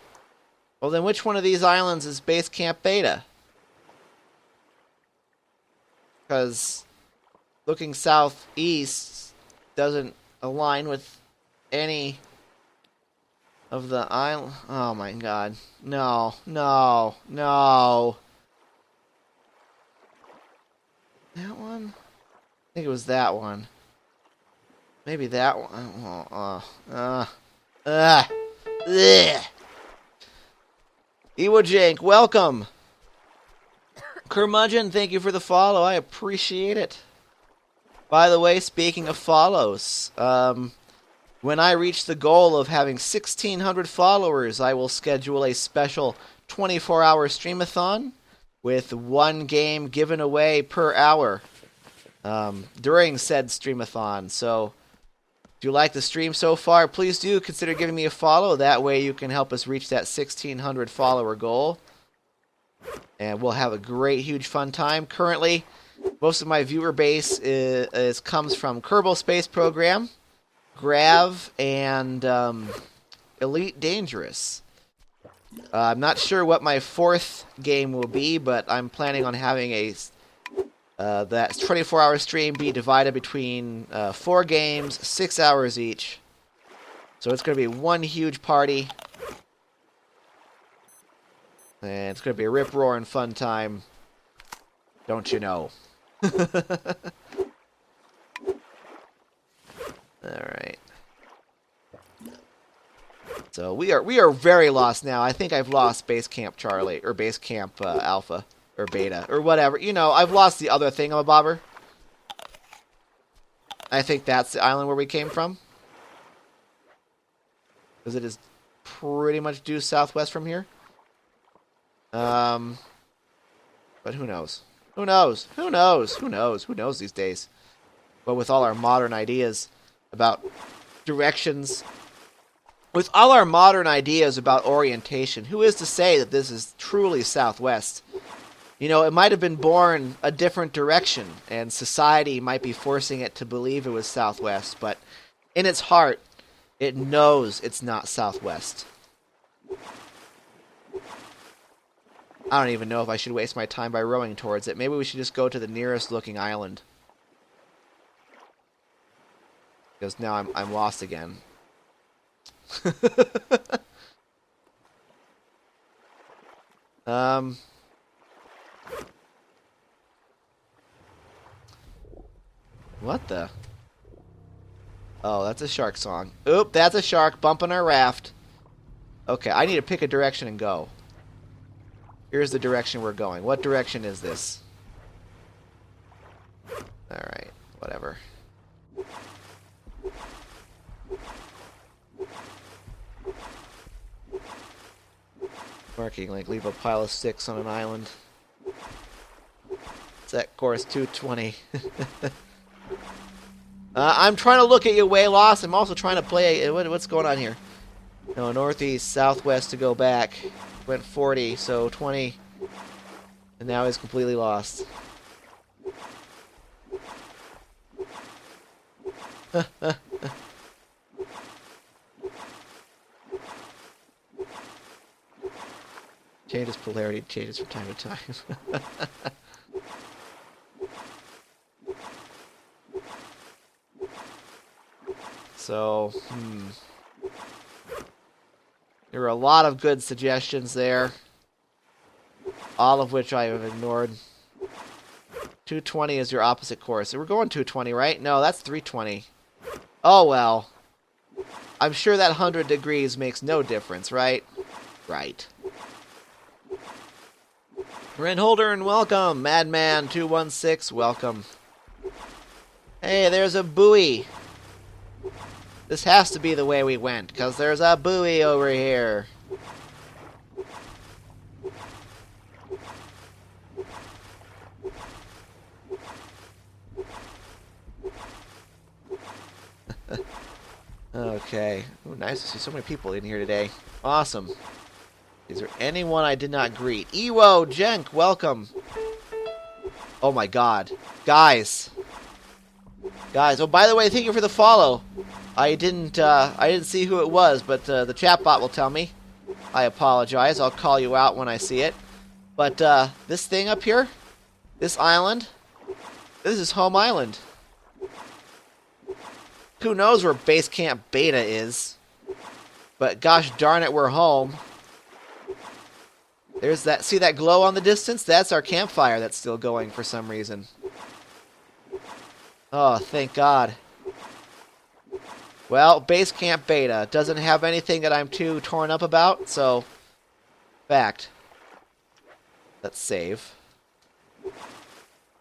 Well, then which one of these islands is Base Camp Beta? Because looking southeast doesn't align with any of the island. Oh my god. No. think it was that one. Maybe that one. Ewojank, welcome. Curmudgeon, thank you for the follow. I appreciate it. By the way, speaking of follows, when I reach the goal of having 1,600 followers, I will schedule a special 24-hour streamathon with one game given away per hour during said streamathon. So, if you like the stream so far, please do consider giving me a follow. That way you can help us reach that 1,600 follower goal. And we'll have a great, huge, fun time. Currently, most of my viewer base comes from Kerbal Space Program, Grav, and Elite Dangerous. I'm not sure what my fourth game will be, but I'm planning on having that 24-hour stream be divided between 4 games, 6 hours each. So it's going to be one huge party. And it's going to be a rip-roaring fun time. Don't you know? Alright. So we are very lost now. I think I've lost Base Camp Charlie, or Base Camp Alpha, or Beta, or whatever. You know, I've lost the other thingamabobber. I think that's the island where we came from. Because it is pretty much due southwest from here. But who knows? Who knows? Who knows? Who knows? Who knows these days? But with all our modern ideas about directions, with all our modern ideas about orientation, who is to say that this is truly southwest? You know, it might have been born a different direction, and society might be forcing it to believe it was southwest, but in its heart, it knows it's not southwest. I don't even know if I should waste my time by rowing towards it. Maybe we should just go to the nearest looking island. Because now I'm lost again. What the? Oh, that's a shark song. Oop, that's a shark bumping our raft. Okay, I need to pick a direction and go. Here's the direction we're going. What direction is this? Alright, whatever. Marking, like, leave a pile of sticks on an island. Set course 220. I'm trying to look at you way lost. I'm also trying to play... What's going on here? No, northeast, southwest to go back. Went 40, so 20. And now he's completely lost. Changes polarity, changes from time to time. So, there were a lot of good suggestions there, all of which I have ignored. 220 is your opposite course. So we're going 220, right? No, that's 320. Oh, well. I'm sure that 100 degrees makes no difference, right? Right. Renholder and welcome. Madman216, welcome. Hey, there's a buoy. This has to be the way we went, because there's a buoy over here. Okay. Ooh, nice to see so many people in here today. Awesome. Is there anyone I did not greet? Ewojank, welcome. Oh my god. Guys. Guys. Oh, by the way, thank you for the follow. I didn't see who it was, but the chat bot will tell me. I apologize. I'll call you out when I see it. But this thing up here, this island, this is Home Island. Who knows where Base Camp Beta is? But gosh darn it, we're home. There's that. See that glow on the distance? That's our campfire that's still going for some reason. Oh, thank God. Well, Base Camp Beta doesn't have anything that I'm too torn up about, so... Fact. Let's save.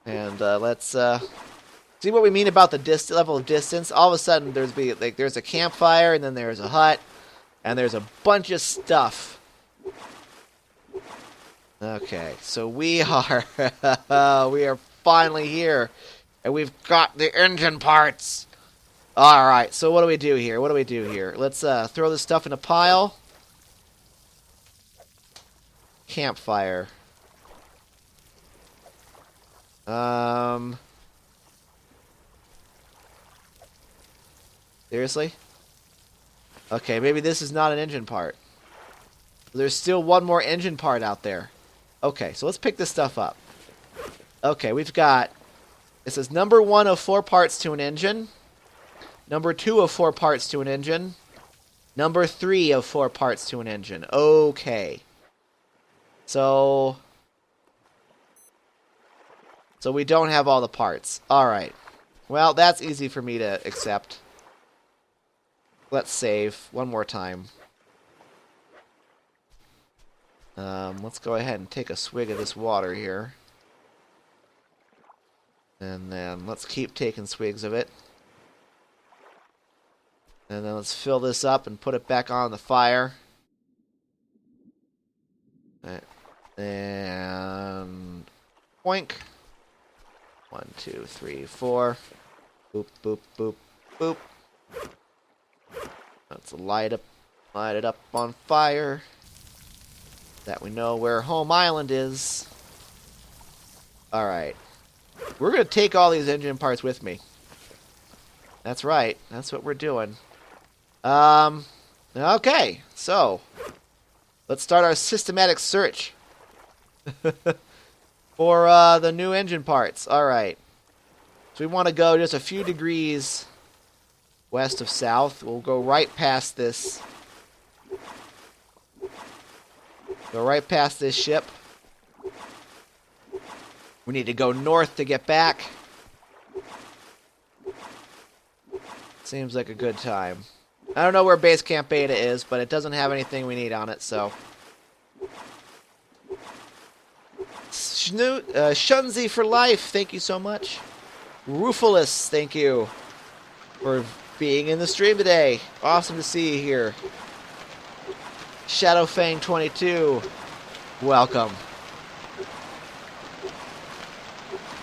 And let's see what we mean about the level of distance. All of a sudden, there's a campfire, and then there's a hut, and there's a bunch of stuff. Okay, so we are we are finally here, and we've got the engine parts. All right, so what do we do here? Let's throw this stuff in a pile. Campfire. Seriously? Okay, maybe this is not an engine part. There's still one more engine part out there. Okay, so let's pick this stuff up. Okay, we've got... It says number 1 of 4 parts to an engine. Number 2 of 4 parts to an engine. Number 3 of 4 parts to an engine. Okay. So we don't have all the parts. Alright. Well, that's easy for me to accept. Let's save one more time. Let's go ahead and take a swig of this water here. And then let's keep taking swigs of it. And then let's fill this up and put it back on the fire. And boink. 1, 2, 3, 4. Boop, boop, boop, boop. Let's light it up on fire. That we know where home island is. Alright. We're going to take all these engine parts with me. That's right. That's what we're doing. Okay. So, let's start our systematic search for the new engine parts. Alright. So we want to go just a few degrees west of south. We'll go right past this. Go right past this ship. We need to go north to get back. Seems like a good time. I don't know where Base Camp Beta is, but it doesn't have anything we need on it, so... Shunzi for life, thank you so much. Rufulus, thank you for being in the stream today. Awesome to see you here. Shadowfang22, welcome.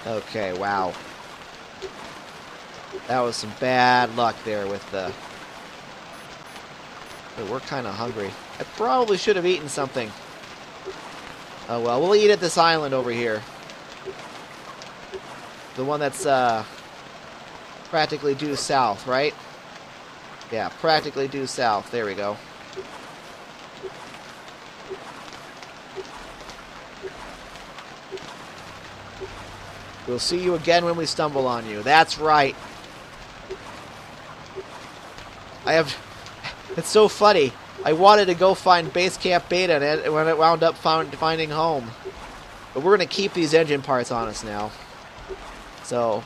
Okay, wow. That was some bad luck there with the... But we're kind of hungry. I probably should have eaten something. Oh well, we'll eat at this island over here. The one that's practically due south, right? Yeah, practically due south. There we go. We'll see you again when we stumble on you. That's right. It's so funny. I wanted to go find Base Camp Beta and when it wound up finding home. But we're going to keep these engine parts on us now. So,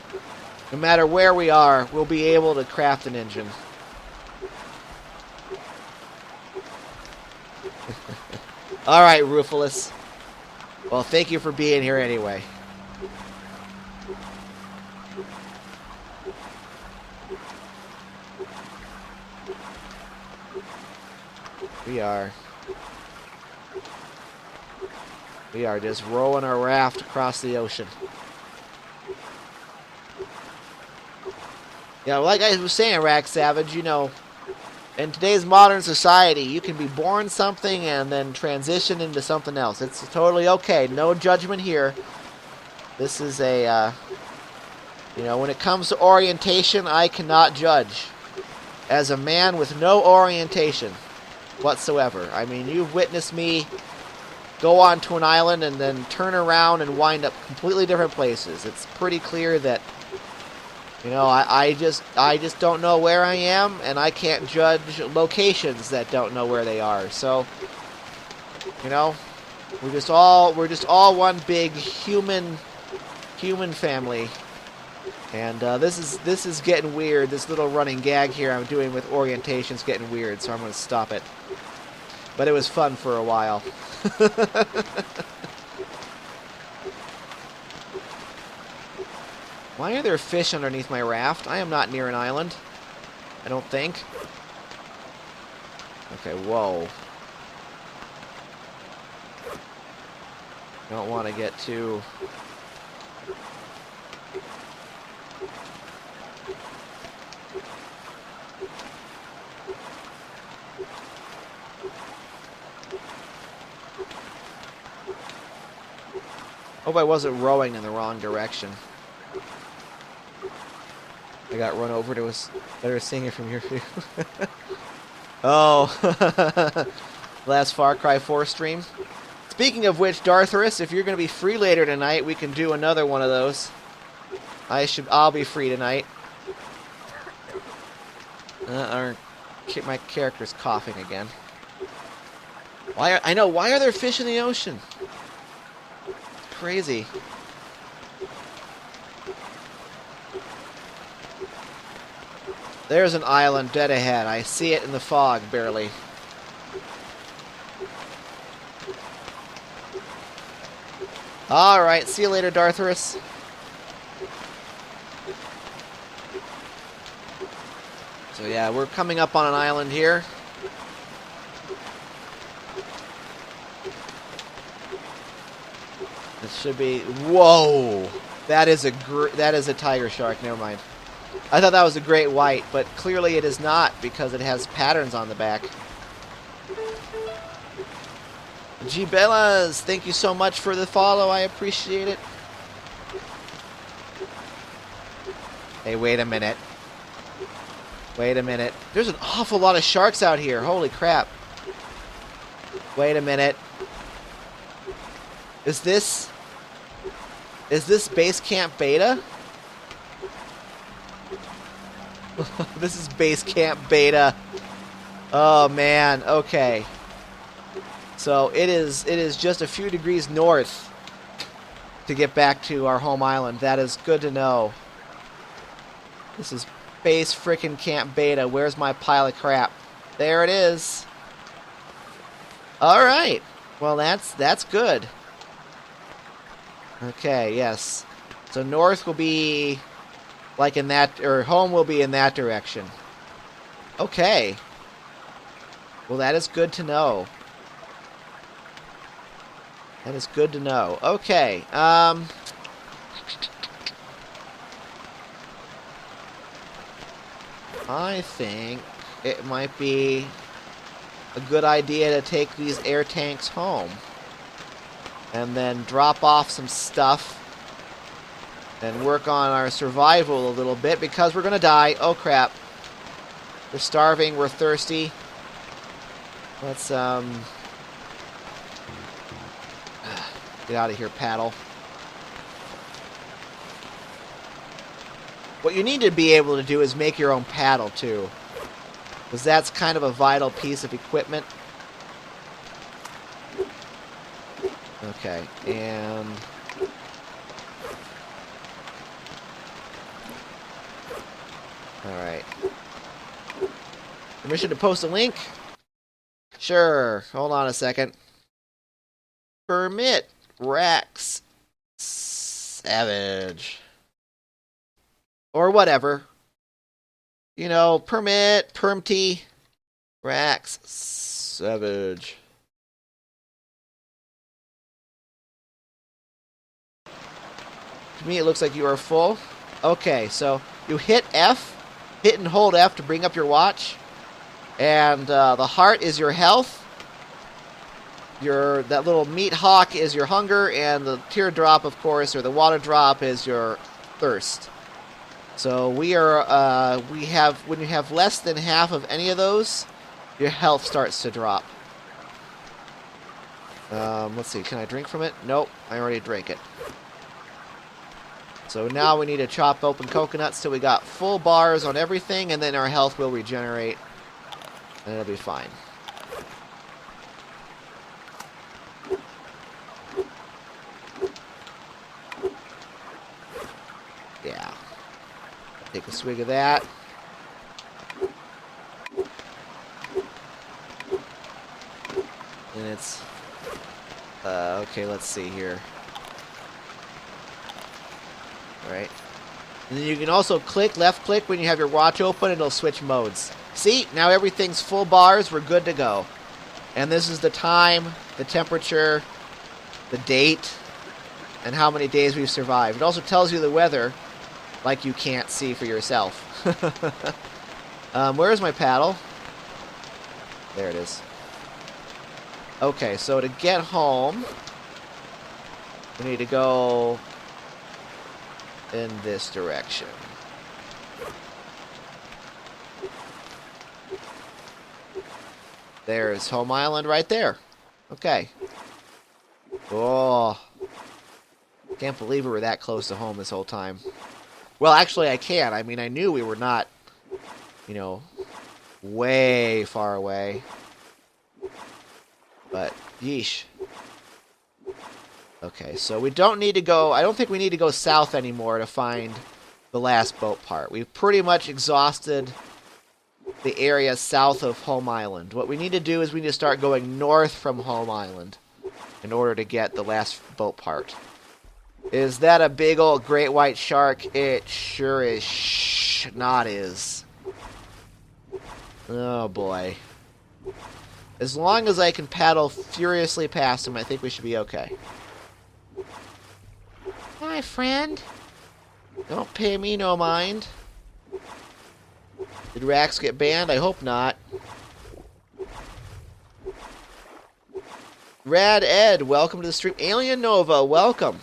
no matter where we are, we'll be able to craft an engine. Alright, Rufulus. Well, thank you for being here anyway. We are just rowing our raft across the ocean. Yeah, like I was saying, Rack Savage, you know, in today's modern society, you can be born something and then transition into something else. It's totally okay. No judgment here. This is a, you know, when it comes to orientation, I cannot judge. As a man with no orientation whatsoever. I mean, you've witnessed me go onto an island and then turn around and wind up completely different places. It's pretty clear that, you know, I just don't know where I am, and I can't judge locations that don't know where they are. So, you know, we're just all one big human family And this is getting weird. This little running gag here I'm doing with orientation's getting weird, so I'm going to stop it. But it was fun for a while. Why are there fish underneath my raft? I am not near an island. I don't think. Okay, whoa. Don't want to get too... Hope I wasn't rowing in the wrong direction. I got run over to us. Better seeing it from your view. Oh. Last Far Cry 4 stream. Speaking of which, Dartharus, if you're going to be free later tonight, we can do another one of those. I'll be free tonight. My character's coughing again. Why are there fish in the ocean? Crazy. There's an island dead ahead. I see it in the fog, barely. Alright, see you later, Dartharus. So yeah, we're coming up on an island here. It should be... Whoa! That is a tiger shark, never mind. I thought that was a great white, but clearly it is not because it has patterns on the back. G Bellas, thank you so much for the follow. I appreciate it. Hey, wait a minute. Wait a minute. There's an awful lot of sharks out here. Holy crap. Wait a minute. Is this Base Camp Beta? This is Base Camp Beta. Oh man, okay. So it is just a few degrees north to get back to our home island. That is good to know. This is Base frickin' Camp Beta. Where's my pile of crap? There it is. Alright. Well, that's good. Okay, yes. So north will be like in that, or home will be in that direction. Okay. Well, that is good to know. That is good to know. Okay. I think it might be a good idea to take these air tanks home. And then drop off some stuff. And work on our survival a little bit because we're going to die. Oh, crap. We're starving. We're thirsty. Let's, get out of here, paddle. What you need to be able to do is make your own paddle, too. Because that's kind of a vital piece of equipment. Okay, and... Alright. Permission to post a link? Sure. Hold on a second. Permit Rex Savage. Or whatever. You know, permit, permty, Rex Savage. To me, it looks like you are full. Okay, so you hit F. Hit and hold F to bring up your watch. And the heart is your health. That little meat hawk is your hunger. And the teardrop, of course, or the water drop is your thirst. So when you have less than half of any of those, your health starts to drop. Let's see, can I drink from it? Nope, I already drank it. So now we need to chop open coconuts till we got full bars on everything, and then our health will regenerate, and it'll be fine. Yeah. Take a swig of that. And it's... okay, let's see here. Alright. And then you can also left click when you have your watch open, and it'll switch modes. See? Now everything's full bars, we're good to go. And this is the time, the temperature, the date, and how many days we've survived. It also tells you the weather, like you can't see for yourself. Where is my paddle? There it is. Okay, so to get home, we need to go in this direction. There's Home Island right there. Okay. Oh. Can't believe we were that close to home this whole time. Well, actually, I can. I mean, I knew we were not, you know, way far away. But, yeesh. Okay, so we don't need to go... I don't think we need to go south anymore to find the last boat part. We've pretty much exhausted the area south of Home Island. What we need to do is we need to start going north from Home Island in order to get the last boat part. Is that a big old great white shark? It sure is not is. Oh boy. As long as I can paddle furiously past him, I think we should be okay. Hi, friend. Don't pay me no mind. Did Rax get banned? I hope not. Rad Ed, welcome to the stream. Alien Nova, welcome.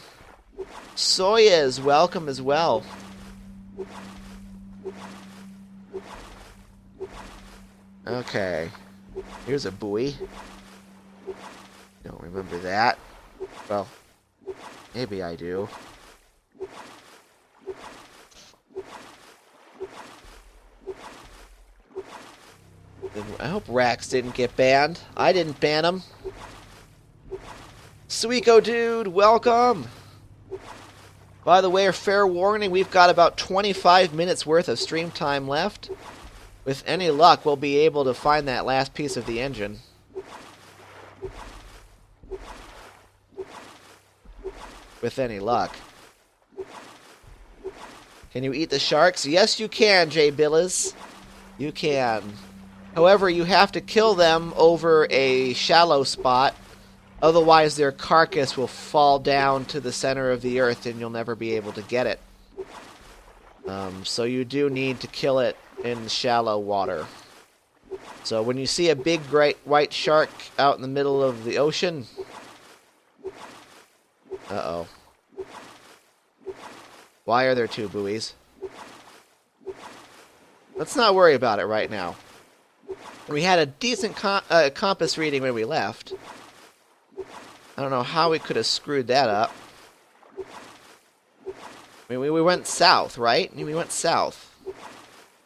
Soyez, welcome as well. Okay. Here's a buoy. Don't remember that. Well, maybe I do. I hope Rax didn't get banned. I didn't ban him. Suiko dude, welcome. By the way, a fair warning, we've got about 25 minutes worth of stream time left. With any luck, we'll be able to find that last piece of the engine. With any luck. Can you eat the sharks? Yes, you can, Jay Billis. You can. However, you have to kill them over a shallow spot. Otherwise, their carcass will fall down to the center of the earth and you'll never be able to get it. So you do need to kill it in shallow water. So when you see a big great white shark out in the middle of the ocean... Uh-oh. Why are there two buoys? Let's not worry about it right now. We had a decent compass reading when we left. I don't know how we could have screwed that up. I mean, we went south, right? I mean, we went south.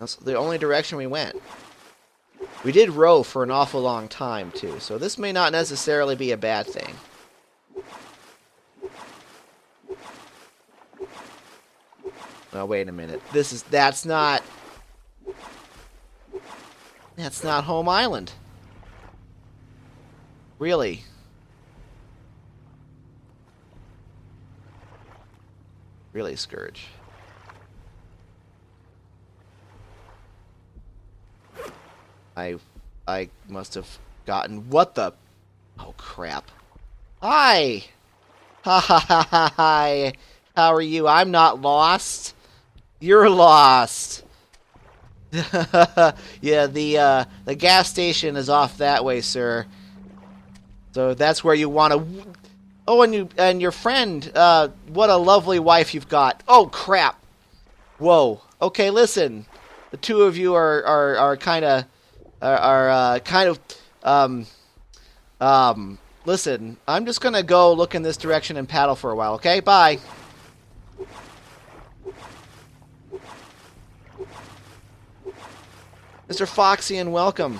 That's the only direction we went. We did row for an awful long time, too, so this may not necessarily be a bad thing. Oh, wait a minute. That's not Home Island. Really? Really, Scourge. I must have gotten... What the... Oh, crap. Hi! Ha ha ha ha hi! How are you? I'm not lost. You're lost. Yeah, the gas station is off that way, sir. So that's where you want to... Oh, and your friend, what a lovely wife you've got. Oh, crap. Whoa. Okay, listen. The two of you are kind of... Listen, I'm just going to go look in this direction and paddle for a while, okay? Bye. Mr. Foxian, welcome.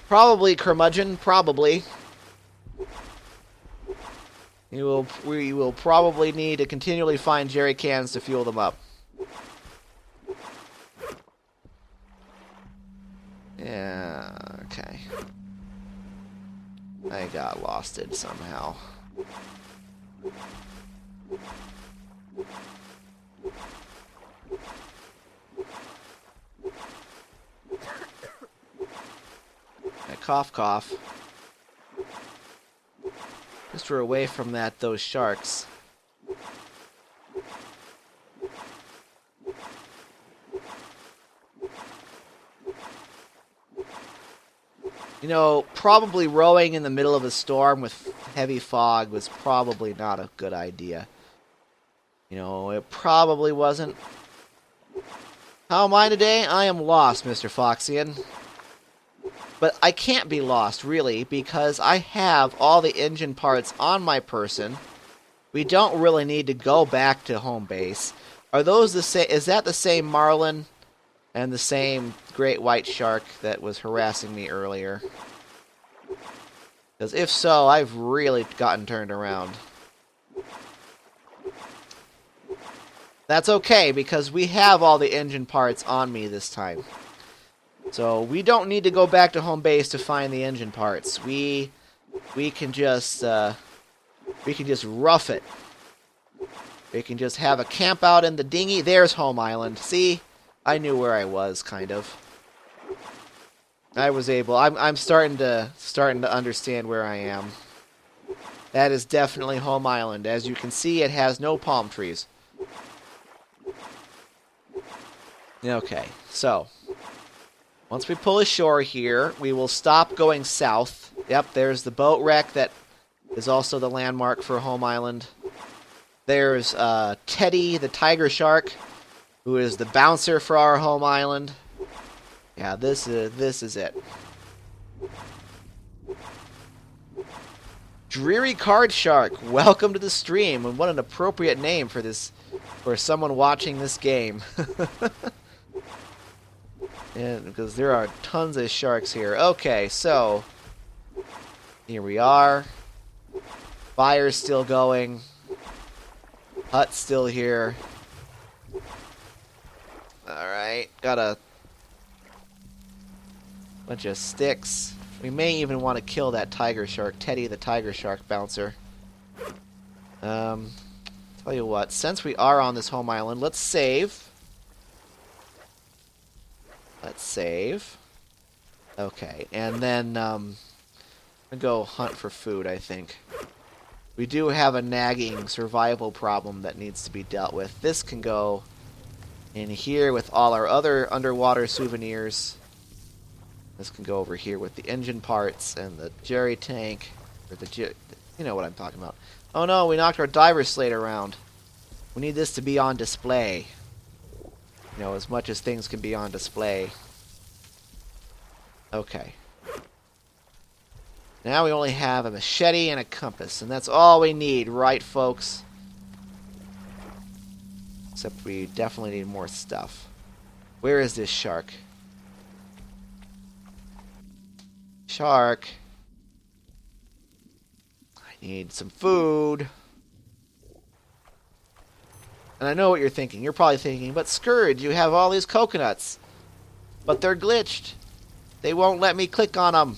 Probably curmudgeon, probably. We will probably need to continually find jerry cans to fuel them up. Yeah, okay. I got losted somehow. Cough, cough. Just we're away from those sharks. You know, probably rowing in the middle of a storm with heavy fog was probably not a good idea. You know, it probably wasn't. How am I today? I am lost, Mr. Foxian. But I can't be lost, really, because I have all the engine parts on my person. We don't really need to go back to home base. Are those the same? Is that the same marlin and the same great white shark that was harassing me earlier? Because if so, I've really gotten turned around. That's okay, because we have all the engine parts on me this time. So we don't need to go back to home base to find the engine parts. We can just rough it. We can just have a camp out in the dinghy. There's home island. See, I knew where I was, kind of. I was able. I'm starting to understand where I am. That is definitely home island. As you can see, it has no palm trees. Okay, so once we pull ashore here, we will stop going south. Yep, there's the boat wreck that is also the landmark for home island. There's Teddy, the tiger shark, who is the bouncer for our home island. Yeah, this is it. Dreary Card Shark, welcome to the stream, and what an appropriate name for someone watching this game. And because there are tons of sharks here. Okay, so here we are. Fire's still going. Hut's still here. Alright, got a bunch of sticks. We may even want to kill that tiger shark, Teddy the tiger shark bouncer. Tell you what, since we are on this home island, let's save. Let's save. Okay, and then I'm gonna go hunt for food, I think. We do have a nagging survival problem that needs to be dealt with. This can go in here with all our other underwater souvenirs. This can go over here with the engine parts and the jerry tank. Or you know what I'm talking about. Oh no, we knocked our diver slate around. We need this to be on display. You know, as much as things can be on display. Okay. Now we only have a machete and a compass, and that's all we need, right, folks? Except we definitely need more stuff. Where is this shark? Shark. I need some food. And I know what you're thinking. You're probably thinking, but Scourge, you have all these coconuts. But they're glitched. They won't let me click on them.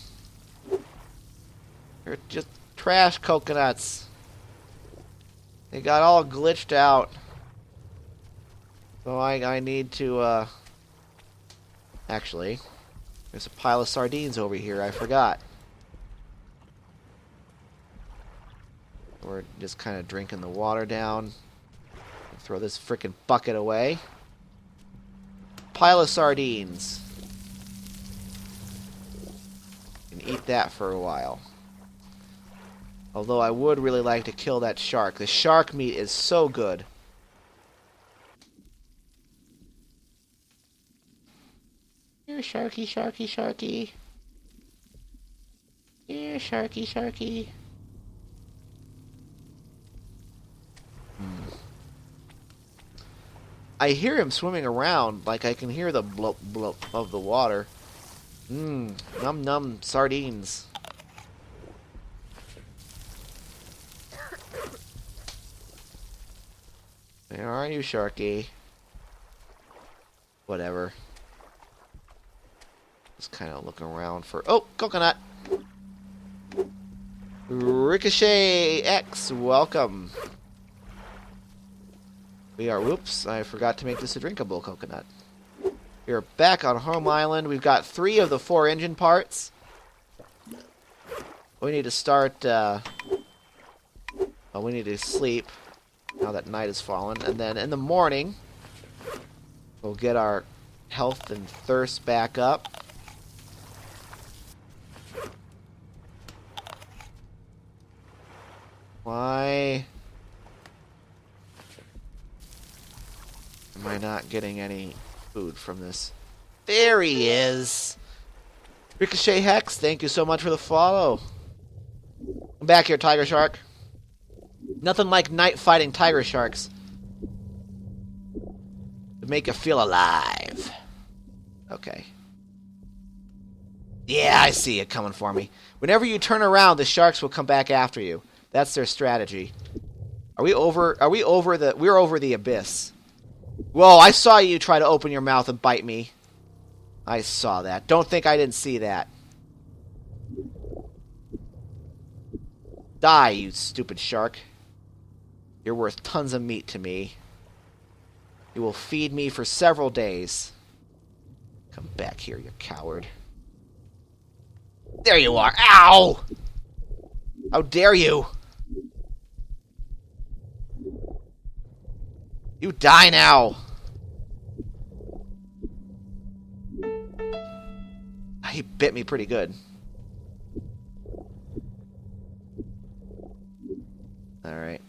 They're just trash coconuts. They got all glitched out. So I need to, actually, there's a pile of sardines over here. I forgot. We're just kind of drinking the water down. Throw this frickin' bucket away. Pile of sardines. Can eat that for a while. Although I would really like to kill that shark. The shark meat is so good. Here, sharky, sharky, sharky. Here, sharky, sharky. I hear him swimming around, like I can hear the blop blop of the water. Num num sardines. are you, Sharky? Whatever. Just kind of looking around for... Oh, coconut! Ricochet X, welcome. We are... Whoops, I forgot to make this a drinkable coconut. We are back on Home Island. We've got 3 of the 4 engine parts. We need to start... well, we need to sleep now that night has fallen. And then in the morning, we'll get our health and thirst back up. Why am I not getting any food from this? There he is! Ricochet Hex, thank you so much for the follow. I'm back here, Tiger Shark. Nothing like night fighting tiger sharks to make you feel alive. Okay. Yeah, I see it coming for me. Whenever you turn around, the sharks will come back after you. That's their strategy. Are we over the... We're over the abyss. Whoa, I saw you try to open your mouth and bite me. I saw that. Don't think I didn't see that. Die, you stupid shark. You're worth tons of meat to me. You will feed me for several days. Come back here, you coward. There you are. Ow! How dare you? You die now! He bit me pretty good. Alright.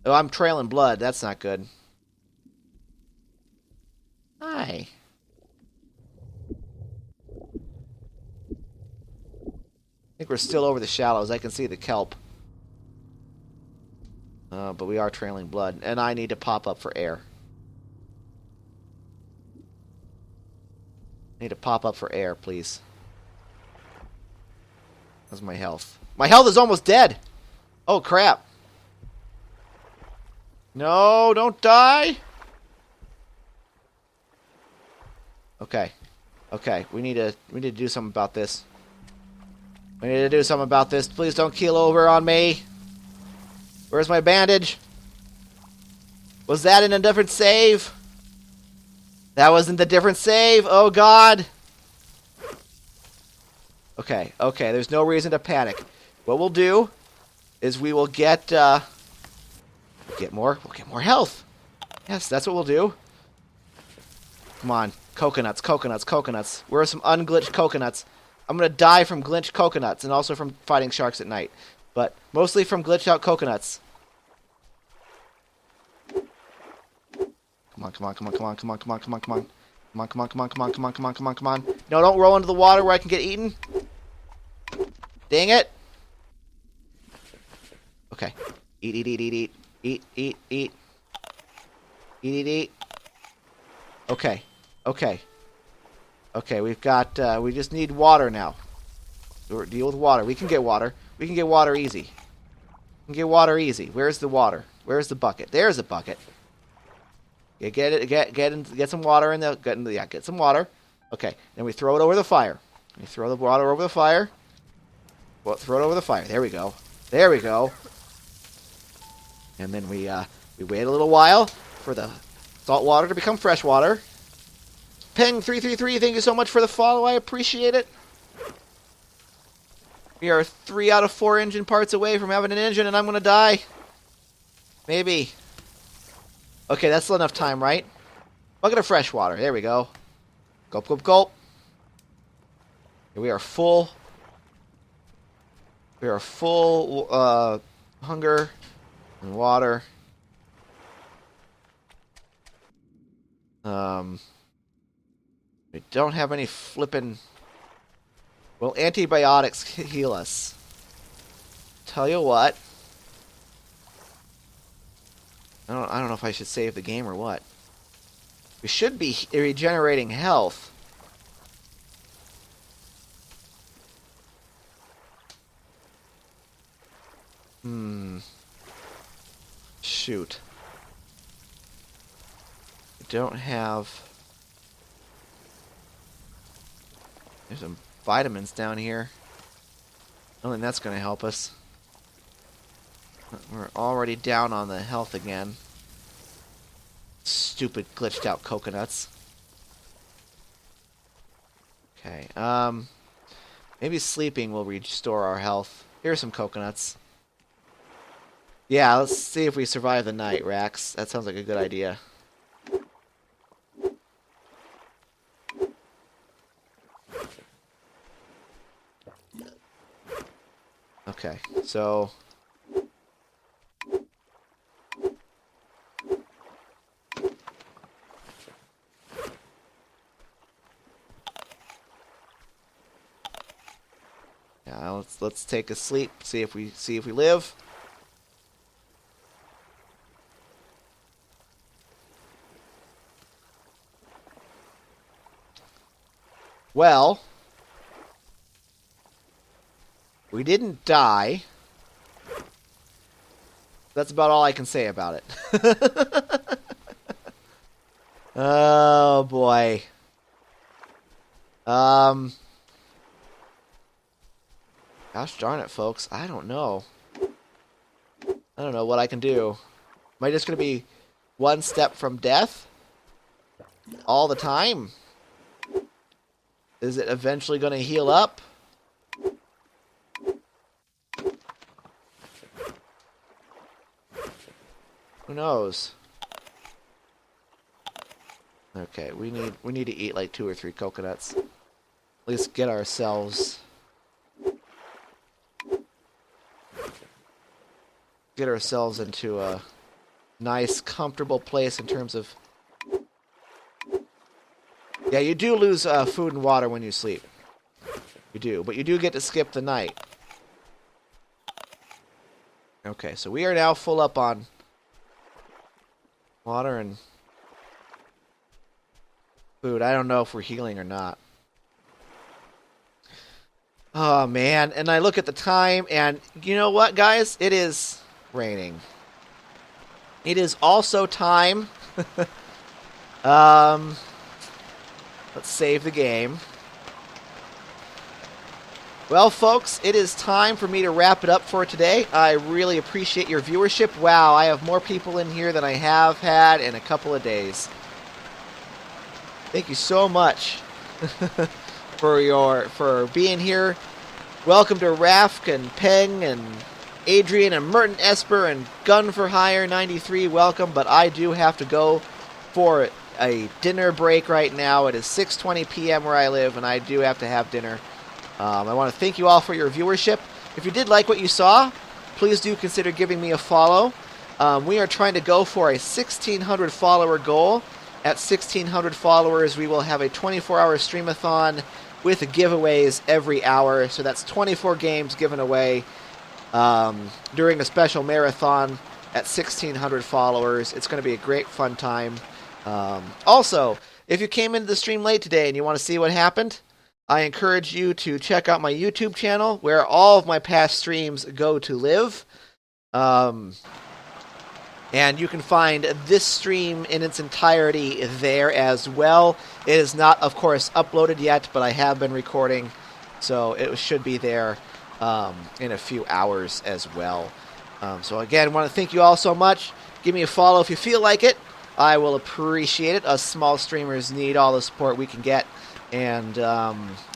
Oh, I'm trailing blood. That's not good. Hi. I think we're still over the shallows. I can see the kelp. But we are trailing blood. And I need to pop up for air. I need to pop up for air, please. How's my health? My health is almost dead! Oh, crap. No, don't die! Okay. Okay, we need to do something about this. We need to do something about this. Please don't keel over on me. Where's my bandage? Was that in a different save? That wasn't the different save. Oh, God. Okay, okay. There's no reason to panic. What we'll do is we will get more. We'll get more health. Yes, that's what we'll do. Come on. Coconuts, coconuts, coconuts. Where are some unglitched coconuts? I'm going to die from glitched coconuts and also from fighting sharks at night. But mostly from glitched out coconuts. Come on, come on, come on, come on, come on, come on, come on, come on. Come on, come on, come on, come on, come on, come on, come on, come on. No, don't roll into the water where I can get eaten. Dang it. Okay. Eat, eat, eat, eat, eat. Eat, eat, eat. Eat, eat, eat. Okay. Okay. Okay, we've got, we just need water now. Deal with water. We can get water. We can get water easy. We can get water easy. Where's the water? Where's the bucket? There's a bucket. Yeah, get some water in the, get some water. Okay, then we throw it over the fire. We throw the water over the fire. Well, throw it over the fire. There we go. There we go. And then we wait a little while for the salt water to become fresh water. Peng333, thank you so much for the follow. I appreciate it. We are 3 out of 4 engine parts away from having an engine, and I'm going to die. Maybe. Okay, that's enough time, right? Bucket of fresh water. There we go. Gulp, gulp, gulp. Here we are full. We are full hunger and water. We don't have any flippin'... Well, antibiotics heal us. Tell you what. I don't know if I should save the game or what. We should be regenerating health. Shoot. don't have... There's some vitamins down here. I don't think that's going to help us. We're already down on the health again. Stupid glitched out coconuts. Okay, maybe sleeping will restore our health. Here's some coconuts. Yeah, let's see if we survive the night, Rax. That sounds like a good idea. Okay, so... Yeah, let's take a sleep, see if we live. Well, we didn't die. That's about all I can say about it. Oh boy. Gosh darn it, folks. I don't know. I don't know what I can do. Am I just going to be one step from death? All the time? Is it eventually going to heal up? Who knows? Okay, we need to eat like 2 or 3 coconuts. At least get ourselves into a nice, comfortable place in terms of... Yeah, you do lose food and water when you sleep. You do, but you do get to skip the night. Okay, so we are now full up on water and food. I don't know if we're healing or not. Oh, man. And I look at the time, and you know what, guys? It is raining. It is also time. Let's save the game. Well, folks, it is time for me to wrap it up for today. I really appreciate your viewership. Wow, I have more people in here than I have had in a couple of days. Thank you so much for being here. Welcome to Rafk and Peng and Adrian and Merton Esper and Gun for Hire 93. Welcome, but I do have to go for a dinner break right now. It is 6:20 p.m. where I live, and I do have to have dinner. I want to thank you all for your viewership. If you did like what you saw, please do consider giving me a follow. We are trying to go for a 1,600 follower goal. At 1,600 followers, we will have a 24-hour streamathon with giveaways every hour. So that's 24 games given away during a special marathon at 1,600 followers. It's going to be a great fun time. Also, if you came into the stream late today and you want to see what happened, I encourage you to check out my YouTube channel, where all of my past streams go to live. And you can find this stream in its entirety there as well. It is not, of course, uploaded yet, but I have been recording, so it should be there in a few hours as well. So again, I want to thank you all so much. Give me a follow if you feel like it. I will appreciate it. Us small streamers need all the support we can get. And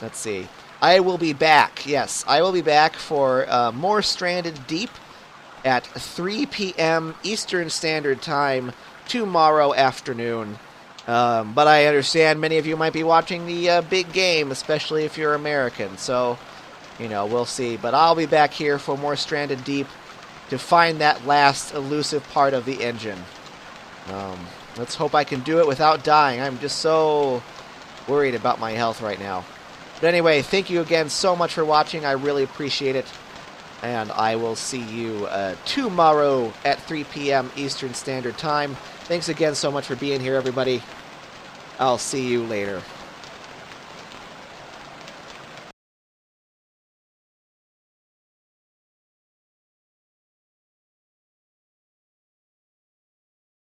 let's see. I will be back. Yes, I will be back for more Stranded Deep at 3 p.m. Eastern Standard Time tomorrow afternoon. But I understand many of you might be watching the big game, especially if you're American. So, you know, we'll see. But I'll be back here for more Stranded Deep to find that last elusive part of the engine. Let's hope I can do it without dying. I'm just so worried about my health right now. But anyway, thank you again so much for watching. I really appreciate it. And I will see you tomorrow at 3 p.m. Eastern Standard Time. Thanks again so much for being here, everybody. I'll see you later.